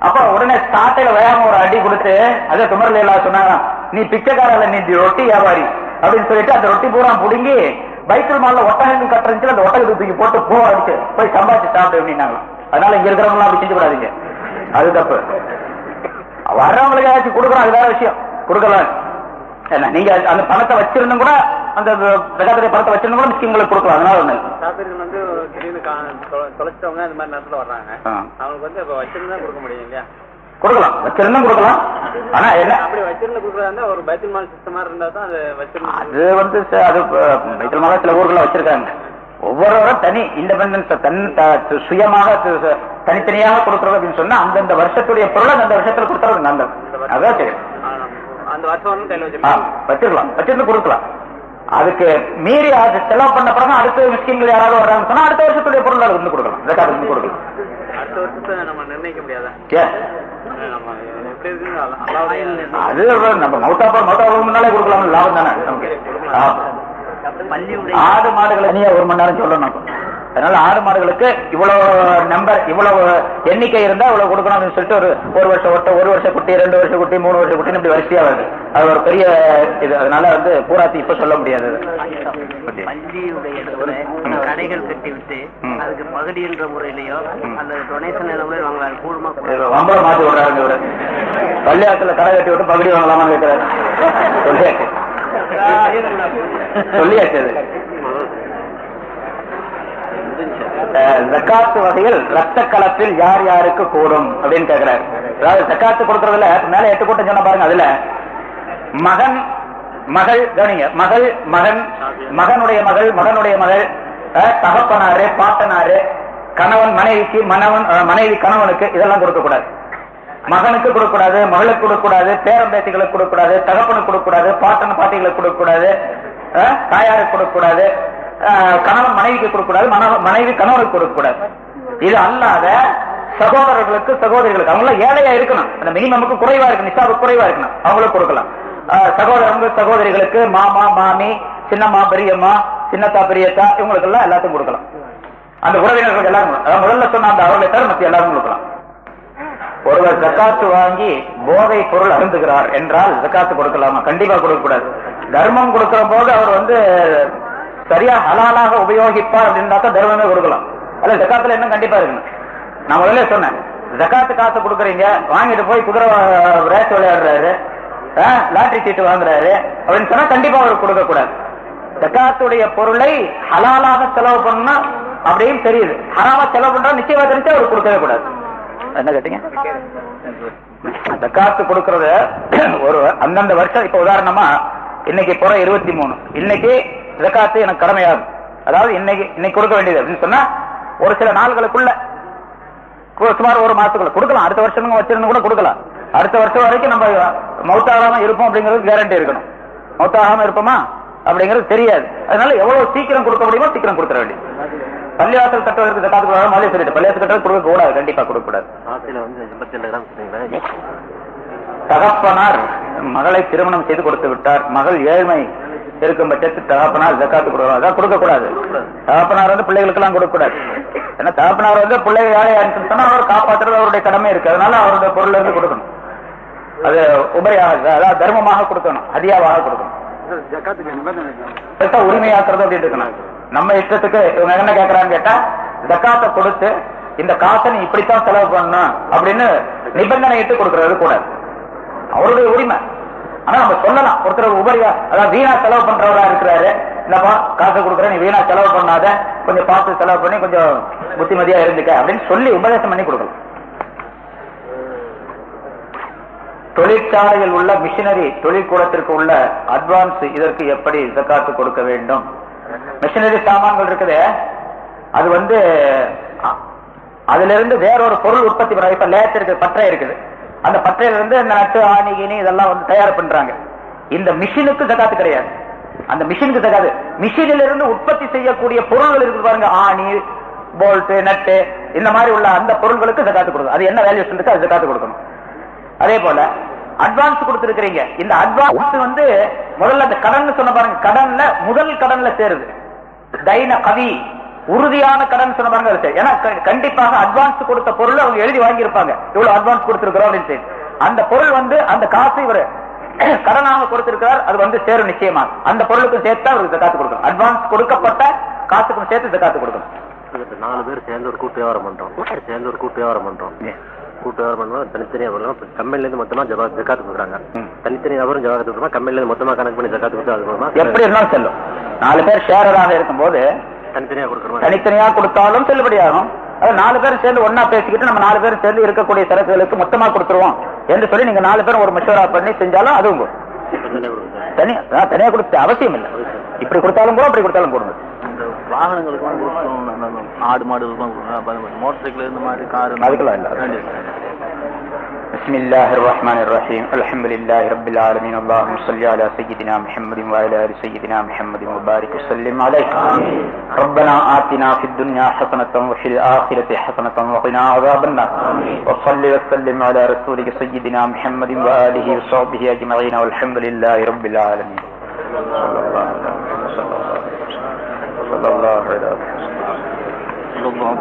அப்ப உடனே சாட்டையில வேகமா ஒரு அடி கொடுத்து, அதே துமரல சொன்னாங்க, நீ பிச்சைக்காரல, நீ ரொட்டி வியாபாரி அப்படின்னு சொல்லிட்டு அந்த ரொட்டி பூரா புடுங்கி பைத்துல் மால்ல ஒட்டகங்கள் கட்டுறதுல அந்த ஒட்டகத்துக்கு தூக்கி போட்டு பூ அடிச்சு போய் சம்பாதிச்சு சாப்பிட்டு அப்படின்னாங்க. அதனால இங்க இருக்கிறவங்க அப்படி செஞ்சு கூடாதீங்க, அது தப்பு. வர்றவங்களுக்கு ஏதாச்சும் கொடுக்குறோம், அது வேற விஷயம், கொடுக்கலாம். என்ன நீங்க அந்த பணத்தை வச்சிருந்தும் கூட, அந்த ஜகாத்துடைய பணத்தை வச்சிருந்தும் கூட மிஸ்கின்களுக்கு கொடுக்கலாம். அதனால ஒண்ணு வந்து திடீர்னு தொலைச்சவங்க இந்த மாதிரி நேரத்தில் வர்றாங்க, அவங்களுக்கு வந்து வச்சிருந்தா கொடுக்க முடியும் இல்லையா? கொடுக்கலாம், வச்சிருந்தும் கொடுக்கலாம். ஆனா என்ன அப்படி வச்சிருந்து கொடுக்குறாங்க ஒரு பைத்துல் மால் சிஸ்டமா இருந்தா தான் அது வச்சிருந்து. அது வந்து அது பைத்துல் மால் சில ஊர்ல வச்சிருக்காங்க. ஒவ்வொருவரும் தனி இண்டிபெண்டன்ஸ் சுயமாக தனித்தனியாக கொடுக்கறது அப்படின்னு சொன்னா அந்தந்த வருஷத்துடைய பொருளை அந்த வருஷத்துல கொடுத்துறது நல்லது. அதான் சரி, அந்த வருஷம் வச்சிருக்கலாம், வச்சிருந்து கொடுக்கலாம். அதுக்கு மீறி அது செலவு பண்ண பிறகு அடுத்த மிஸ்கின்கள் யாராவது வர்றாங்கன்னு சொன்னா அடுத்த வருஷத்துடைய பொருள் அது வந்து கொடுக்கலாம், ஜகாத் வந்து கொடுக்கலாம். அடுத்த வருஷத்தை நம்ம நிர்ணயிக்க முடியாதா? அது நம்ம மௌத்தா முன்னாலே கொடுக்கலாம், லாபம் தானே நமக்கு. ஆடு மாடுகளை நீ ஒரு மணி நேரம் சொல்லணும். அதனால ஆடு மாடுகளுக்கு இவ்வளவு நம்பர், இவ்வளவு எண்ணிக்கை இருந்தா இவ்வளவு கொடுக்கணும் அப்படின்னு சொல்லிட்டு ஒரு வருஷம் ஒட்ட, ஒரு வருஷம் குட்டி, 2 வருஷம் குட்டி, 3 வருஷம் குட்டி இப்படி வரிசையா வருது. அது ஒரு பெரிய இது. அதனால வந்து பூராத்தி இப்ப சொல்ல முடியாது. பள்ளியுடைய கடைகள் கட்டி விட்டு அதுக்கு பகுதி என்ற முறையிலையோ அல்லது டொனேஷன் வம்பளை மாத்தி விடுறாங்க. இவரு பள்ளியாத்துல கடை கட்டி விட்டு பகுதி வாங்கலாமான்னு கேட்கிறாரு. சொல்லியாச்சு. ஜகாத்து வகையில் ரத்த கலப்பில் யார் யாருக்கு கூடும் அப்படின்னு கேட்கிறாரு. அதாவது ஜகாத்து கொடுக்கறதுல மேல 8 கூட்டம் சொன்ன பாருங்க. அதுல மகன், மகள், கவனிங்க, மகள், மகன், மகனுடைய மகள், மகனுடைய மகள், தகப்பனாரு, பாட்டனாரு, கணவன் மனைவிக்கு, மனைவி கணவனுக்கு, இதெல்லாம் கொடுக்கக்கூடாது. மகனுக்கு கொடுக்கக்கூடாது, மகளுக்கு கொடுக்கக்கூடாது, பேரம்பேத்திகளுக்கு கொடுக்கக்கூடாது, தகப்பனுக்கு கொடுக்கக்கூடாது, பாட்டன் பாட்டிகளுக்கு கொடுக்கக்கூடாது, தாயாருக்கு கொடுக்கக்கூடாது, கணவன் மனைவிக்கு கொடுக்கக்கூடாது, மனைவி கணவனுக்கு கொடுக்கக்கூடாது. இது அல்லாத சகோதரர்களுக்கு, சகோதரிகளுக்கு, அவங்க ஏழையா இருக்கணும், அந்த மினிமமுக்கு குறைவா இருக்கு, நிசாபுக்கு குறைவா இருக்கணும், அவங்களுக்கு கொடுக்கலாம். சகோதரர்கள் சகோதரிகளுக்கு மாமா, மாமி, சின்னம்மா, பெரியம்மா, சின்னத்தா, பெரியத்தா, இவங்களுக்கு எல்லாம் எல்லாத்தையும் கொடுக்கலாம். அந்த உறவினர்களுக்கு எல்லாரும் முதல்ல சொன்ன அந்த அவர்களை தவிர மத்திய எல்லாரும் கொடுக்கலாம். ஒருவர் ஜக்காத்து வாங்கி போதை பொருள் அருந்துகிறார் என்றால் ஜக்காத்து கொடுக்கலாமா? கண்டிப்பா கொடுக்க கூடாது. தர்மம் கொடுக்கிற போது அவர் வந்து சரியா ஹலாலாக உபயோகிப்பார் அப்படின்னா தர்மமே கொடுக்கலாம். அல்ல ஜக்காத்துல என்ன கண்டிப்பா இருக்கணும். நான் முதல்ல சொன்னேன், ஜக்காத்து காசு கொடுக்குறீங்க, வாங்கிட்டு போய் குதிரை ரேஸ் விளையாடுறாரு, லாட்டரி சீட்டு வாங்குறாரு அப்படின்னு சொன்னா கண்டிப்பா அவருக்கு கொடுக்க கூடாது. ஜக்காத்துடைய பொருளை ஹலாலாக செலவு பண்ணா அப்படின்னு தெரியுது, ஹராமா செலவு பண்றா நிச்சயமா தெரிஞ்சு அவருக்கு கொடுக்கவே கூடாது. என்ன கேட்டீங்க? ஜக்காத்து கொடுக்கறது ஒரு அந்தந்த வருஷம். இப்ப உதாரணமா இன்னைக்கு போற 23, இன்னைக்கு ஜக்காத்து எனக்கு கடமையாகும், அதாவது இன்னைக்கு கொடுக்க வேண்டியது அப்படின்னு சொன்னா ஒரு சில நாள்களுக்குள்ள, சுமார் ஒரு மாசத்துக்குள்ள கொடுக்கலாம். அடுத்த வருஷம் வச்சிருந்து கூட கொடுக்கலாம். அடுத்த வருஷம் வரைக்கும் நம்ம மௌத்தாகாம இருப்போம் அப்படிங்கிறது கேரண்டி இருக்கணும். மௌத்தாகாம இருப்போமா அப்படிங்கிறது தெரியாது. அதனால எவ்வளவு சீக்கிரம் கொடுக்க முடியுமோ சீக்கிரம் கொடுத்துட வேண்டியது. பள்ளிவாசல் கட்டுவதற்கு ஜக்காத்து மாதிரி சொல்லிட்டு பள்ளிவாசல் கட்டுறது கொடுக்க கூடாது, கண்டிப்பா கொடுக்க கூடாது. தகப்பனார் மகளை திருமணம் செய்து கொடுத்து விட்டார், மகள் ஏழ்மை இருக்கும் பட்சத்தில் தகப்பனார் ஜக்காத்து கொடுக்கணும், அதான் கொடுக்க கூடாது. தகப்பனார் வந்து பிள்ளைகளுக்கு எல்லாம் கொடுக்க கூடாது. ஏன்னா தகப்பனார் வந்து பிள்ளைகள் யாரையா சொன்னா அவர் காப்பாற்றுறது அவருடைய கடமை இருக்கு. அதனால அவருடைய பொருள் இருந்து கொடுக்கணும். அது உபரியாக, அதாவது தர்மமாக கொடுக்கணும், ஹதியாவாக கொடுக்கணும். உரிமையாக்குறது அப்படின்னு இருக்கணும். நம்ம இஷ்டத்துக்கு இவங்க என்ன கேட்கறான்னு கேட்டா, ஜக்காத்தை கொடுத்து இந்த காசை நீ இப்படித்தான் செலவு பண்ணணும் அப்படின்னு நிபந்தனை இட்டு கொடுக்கறது கூடாது, அவருடைய உரிமை. ஆனா நம்ம சொல்லலாம், ஒருத்தர் உபரியா, அதாவது வீணா செலவு பண்றவரா இருக்கிறாரு, இந்தப்பா காசை கொடுக்குற, நீ வீணா செலவு பண்ணாத, கொஞ்சம் பார்த்து செலவு பண்ணி கொஞ்சம் புத்திமதியா இருந்துக்க அப்படின்னு சொல்லி உபதேசம் பண்ணி கொடுக்கலாம். தொழிற்சாலையில் உள்ள மிஷினரி தொழிற்கூடத்திற்கு உள்ள அட்வான்ஸ், இதற்கு எப்படி ஜக்காத்து கொடுக்க வேண்டும்? மிஷினரி சாமான்கள் இருக்குது, அது வந்து அதுல இருந்து வேறொரு பொருள் உற்பத்தி பண்ற, இப்ப லேத் இருக்கு, பற்றை இருக்குது, அந்த பற்றையில இருந்து இந்த நட்டு, ஆணி, கீனி இதெல்லாம் வந்து தயார் பண்றாங்க. இந்த மிஷினுக்கு ஜக்காத்து கிடையாது. அந்த மிஷினுக்கு ஜக்காத்து, மிஷினில இருந்து உற்பத்தி செய்யக்கூடிய பொருள்கள் இருக்கு பாருங்க, ஆணி, போல்ட், நட்டு, இந்த மாதிரி உள்ள அந்த பொருள்களுக்கு ஜக்காத்து கொடுக்கும். அது என்ன வேல்யூ இருக்கு, அது ஜக்காத்து கொடுக்கணும். அதே போல அட்வான்ஸ் கொடுத்திருக்கிறீங்க, இந்த அட்வான்ஸ் வந்து முதல்ல அந்த கடன் சொன்ன பாருங்க, கடன்ல முதல் கடன்ல சேருது. தைன கவி, உறுதியான கடன் சொன்ன பாருங்க. ஏன்னா கண்டிப்பாக அட்வான்ஸ் கொடுத்த பொருள் அவங்க எழுதி வாங்கியிருப்பாங்க, இவ்வளவு அட்வான்ஸ் கொடுத்திருக்கிறோம் அப்படின்னு. அந்த பொருள் வந்து அந்த காசு இவரு கடனாக கொடுத்திருக்கிறார், அது வந்து சேரும் நிச்சயமா. அந்த பொருளுக்கும் சேர்த்து அவருக்கு ஜகாத்து கொடுக்கணும். அட்வான்ஸ் கொடுக்கப்பட்ட காசுக்கும் சேர்த்து ஜகாத்து கொடுக்கணும். 4 பேர் சேர்ந்து ஒரு கூட்டு வியாபாரம் பண்றோம். கூட்டு வியாபாரம் பண்ணுவோம். தனித்தனியா வரலாம். கம்பெனில இருந்து மொத்தமா ஜகாத்து கொடுக்குறாங்க. தனித்தனி வியாபாரம் ஜகாத்து கொடுக்குறோம். கம்பெனில இருந்து மொத்தமா கணக்கு பண்ணி ஜகாத்து கொடுத்தா அது மூலமா எப்படி இருந்தாலும் செல்லும். 4 பேர் ஷேரராக இருக்கும் போது தனித்தனியா கொடுத்தாலும் செல்லுபடியாகும். அது 4 பேரும் சேர்ந்து ஒன்னா பேசிக்கிட்டு நம்ம 4 பேரும் சேர்ந்து இருக்கக்கூடிய சரக்குகளுக்கு மொத்தமா கொடுத்துருவோம் என்று சொல்லி நீங்க 4 பேரும் ஒரு மஷூரா பண்ணி செஞ்சாலும் அதுவும் தனியா கொடுத்த அவசியம் இல்லை. இப்படி கொடுத்தாலும் கூட அப்படி கொடுத்தாலும் கொடுங்க. வாகனங்களுக்கு ஆடு மாடு மோட்டர் சைக்கிள் இந்த மாதிரி கார் அதுக்கெல்லாம் இல்லை. بسم الله الرحمن الرحيم الحمد لله رب العالمين اللهم صل على سيدنا محمد وعلى ال سيدنا محمد وبارك وسلم عليه. ربنا آتنا في الدنيا حسنة وفي الآخرة حسنة وقنا عذاب النار. وصل وسلم على رسولك سيدنا محمد وآله وصحبه أجمعين والحمد لله رب العالمين. صلى الله عليه وسلم.